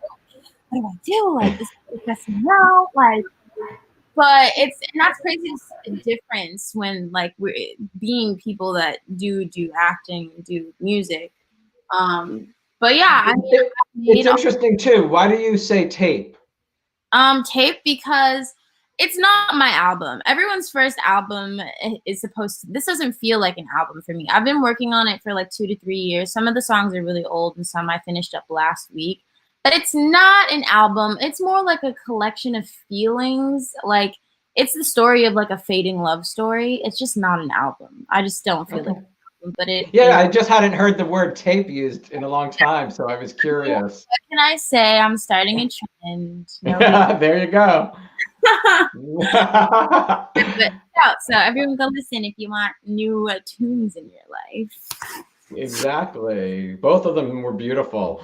what do I do? Like, this is pressing out. Like, but that's crazy difference when like we're being people that do acting, do music. But yeah, I mean, it's interesting too. Why do you say tape? Tape because it's not my album. Everyone's first album is this doesn't feel like an album for me. I've been working on it for like 2 to 3 years. Some of the songs are really old and some I finished up last week. But it's not an album. It's more like a collection of feelings. Like, it's the story of like a fading love story. It's just not an album. I just don't feel like an album. But I just hadn't heard the word tape used in a long time, so I was curious. What can I say? I'm starting a trend. There you go. So everyone go listen if you want new tunes in your life. Exactly. Both of them were beautiful.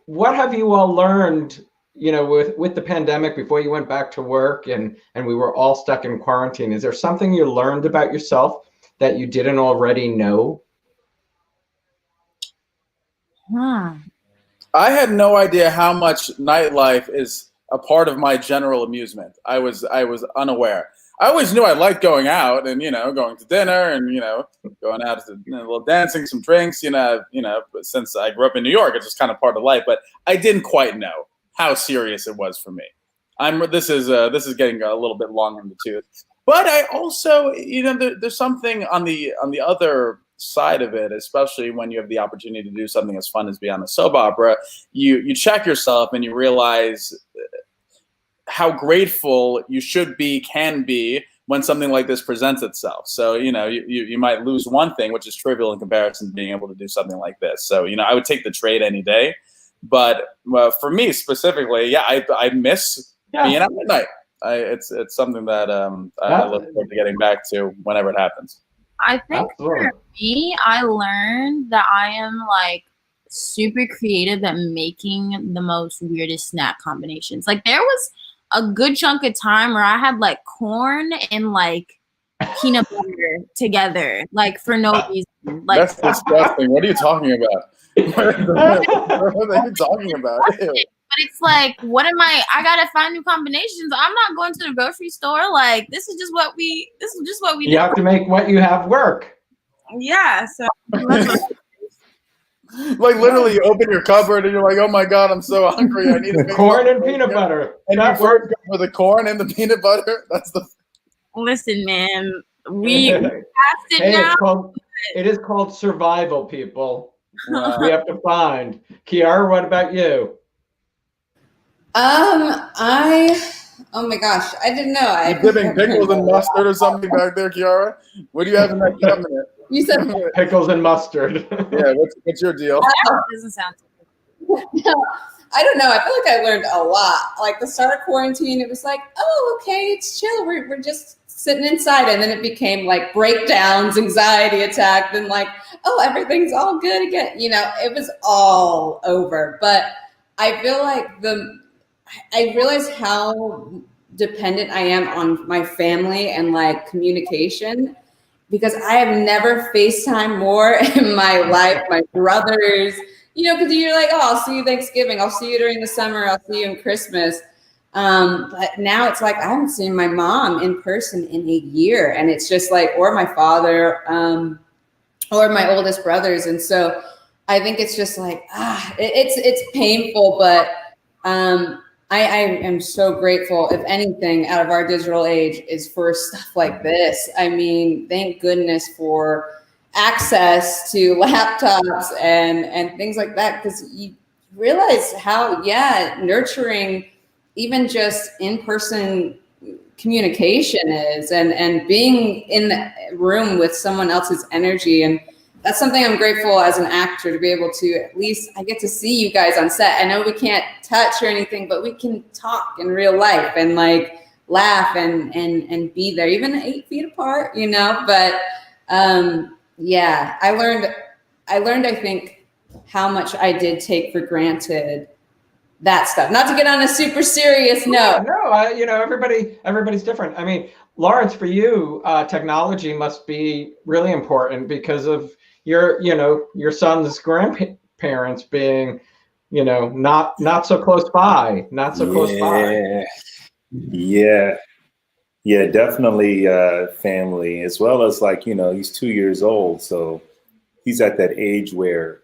What have you all learned, with the pandemic before you went back to work and we were all stuck in quarantine? Is there something you learned about yourself that you didn't already know? I had no idea how much nightlife is a part of my general amusement. I was unaware. I always knew I liked going out and, going to dinner and, going out to a little dancing, some drinks, but since I grew up in New York, it's just kind of part of life, but I didn't quite know how serious it was for me. This is getting a little bit long in the tooth, but I also, there's something on the other side of it, especially when you have the opportunity to do something as fun as be on a soap opera, you check yourself and you realize how grateful you can be when something like this presents itself. So, you might lose one thing, which is trivial in comparison to being able to do something like this. So, I would take the trade any day. But for me specifically, I miss being out at night. It's something that I look forward to getting back to whenever it happens. I think for me, I learned that I am like super creative at making the most weirdest snack combinations. Like, there was a good chunk of time where I had like corn and like peanut butter together, like for no reason. Like, that's disgusting. What are you talking about? What are you talking about? Ew. But it's like, I gotta find new combinations. I'm not going to the grocery store. Like, this is just what we do. You have to make what you have work. Yeah. So like, literally, you open your cupboard and you're like, oh my God, I'm so hungry. I need to make corn and peanut butter. And you first go for the corn and the peanut butter. Listen, man, we passed it now. It is called survival, people. Wow. We have to find. Kiara, what about you? Oh my gosh, I didn't know. You dipping pickles and mustard or something back there, Kiara? What do you have in that cabinet? You said pickles and mustard. Yeah, what's your deal? That doesn't sound no, I don't know. I feel like I learned a lot. Like the start of quarantine, it was like, oh, okay, it's chill. We're just sitting inside, and then it became like breakdowns, anxiety attack, then like, oh, everything's all good again. It was all over. But I feel like I realized how dependent I am on my family and like communication, because I have never FaceTime more in my life. My brothers, because you're like, oh, I'll see you Thanksgiving. I'll see you during the summer. I'll see you in Christmas. But now it's like I haven't seen my mom in person in a year. And it's just like, or my father, or my oldest brothers. And so I think it's just like, it's painful, but I am so grateful, if anything, out of our digital age is for stuff like this. I mean, thank goodness for access to laptops and things like that, because you realize how, nurturing even just in-person communication is, and being in the room with someone else's energy. And that's something I'm grateful as an actor to be able to, at least I get to see you guys on set. I know we can't touch or anything, but we can talk in real life and like laugh and be there, even 8 feet apart, you know. But yeah, I learned, I think, how much I did take for granted that stuff. Not to get on a super serious note. No, you know, everybody's different. I mean, Lawrence, for you, technology must be really important because of your son's grandparents being, you know, not so close by, close by. Yeah, definitely family, as well as, like, you know, he's 2 years old, so he's at that age where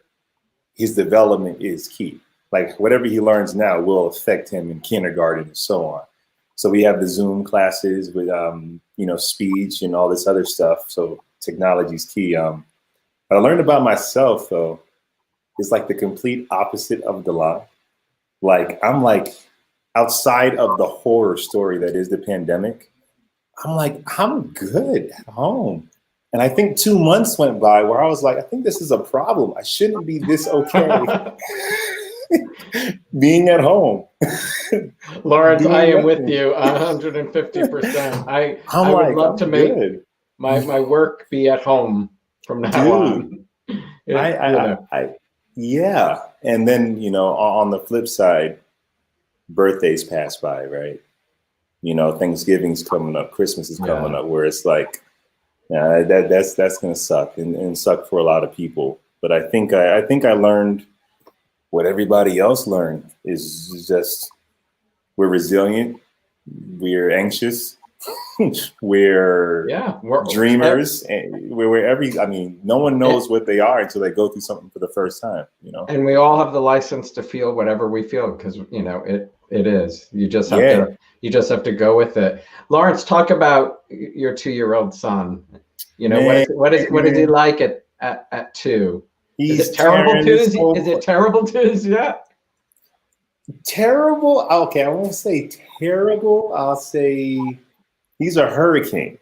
his development is key. Like, whatever he learns now will affect him in kindergarten and so on. So we have the Zoom classes with, you know, speech and all this other stuff. So technology is key. What I learned about myself, though, is like the complete opposite of Dela. Like, I'm like, outside of the horror story that is the pandemic, I'm like, I'm good at home. And I think 2 months went by where I was like, I think this is a problem. I shouldn't be this okay being at home. Lawrence, I am with you 150%. I would love to make my work be at home from now on. Yeah. And then, you know, on the flip side, birthdays pass by, right? You know, Thanksgiving's coming up, Christmas is coming up, where it's like, that's gonna suck and suck for a lot of people. But I think I learned what everybody else learned, is just we're resilient, we're anxious, we're dreamers, and I mean, no one knows what they are until they go through something for the first time, you know. And we all have the license to feel whatever we feel, because, you know, it is. You just have to go with it. Lawrence, talk about your 2-year-old son. You know, what is he like at 2? Is it terrible twos? Is it terrible twos? Yeah. Terrible. Okay, I won't say terrible. I'll say he's a hurricane.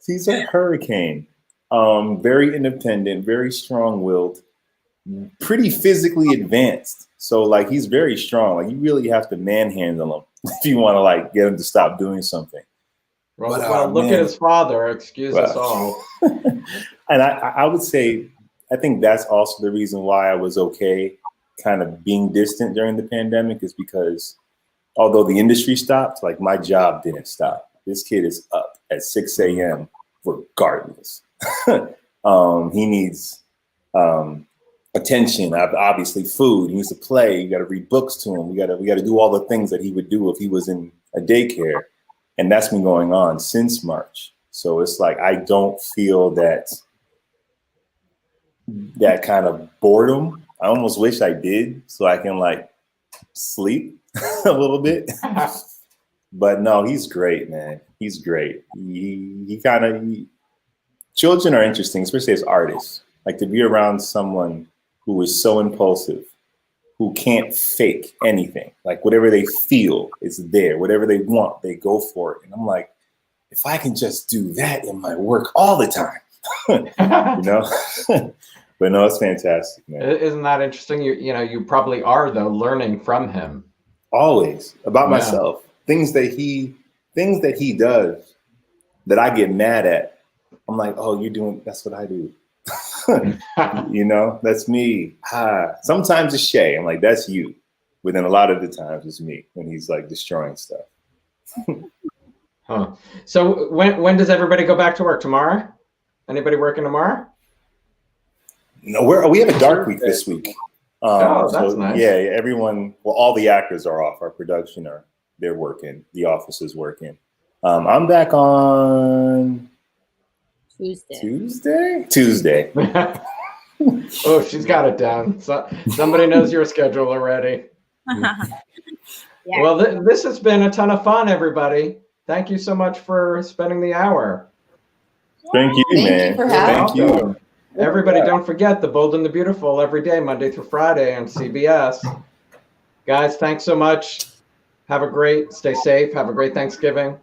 He's a hurricane. Very independent, very strong-willed, pretty physically advanced. So, like, he's very strong. Like, you really have to manhandle him if you want to, like, get him to stop doing something. Well, look at his father. Excuse us all. And I would say, I think that's also the reason why I was okay kind of being distant during the pandemic, is because although the industry stopped, like, my job didn't stop. This kid is up at 6 a.m. regardless. He needs attention, obviously food. He needs to play. You got to read books to him. We got to do all the things that he would do if he was in a daycare. And that's been going on since March. So it's like, I don't feel that kind of boredom. I almost wish I did, so I can, like, sleep a little bit. But no, he's great, man. He's great. Children are interesting, especially as artists. Like, to be around someone who is so impulsive, who can't fake anything. Like, whatever they feel is there. Whatever they want, they go for it. And I'm like, if I can just do that in my work all the time, you know? But no, it's fantastic, man. Isn't that interesting? You probably are, though, learning from him. Always about myself. Things that he does that I get mad at. I'm like, oh, that's what I do. You know, that's me. Sometimes it's Shay. I'm like, that's you. But then a lot of the times it's me when he's, like, destroying stuff. Huh. So when does everybody go back to work? Tomorrow? Anybody working tomorrow? No, we have a dark week this week. That's nice. Yeah, everyone. Well, all the actors are off. Our production they're working. The office is working. I'm back on Tuesday. Oh, she's got it down. So somebody knows your schedule already. Yeah. Well, this has been a ton of fun, everybody. Thank you so much for spending the hour. Thank you, Thank you man. for having Thank you. Everybody, don't forget The Bold and the Beautiful every day, Monday through Friday on CBS. Guys, thanks so much. Stay safe. Have a great Thanksgiving.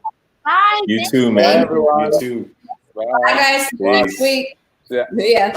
Bye. You Thank too, Bye, man. everyone. You too. Bye, guys. See you next week. Yeah. See ya.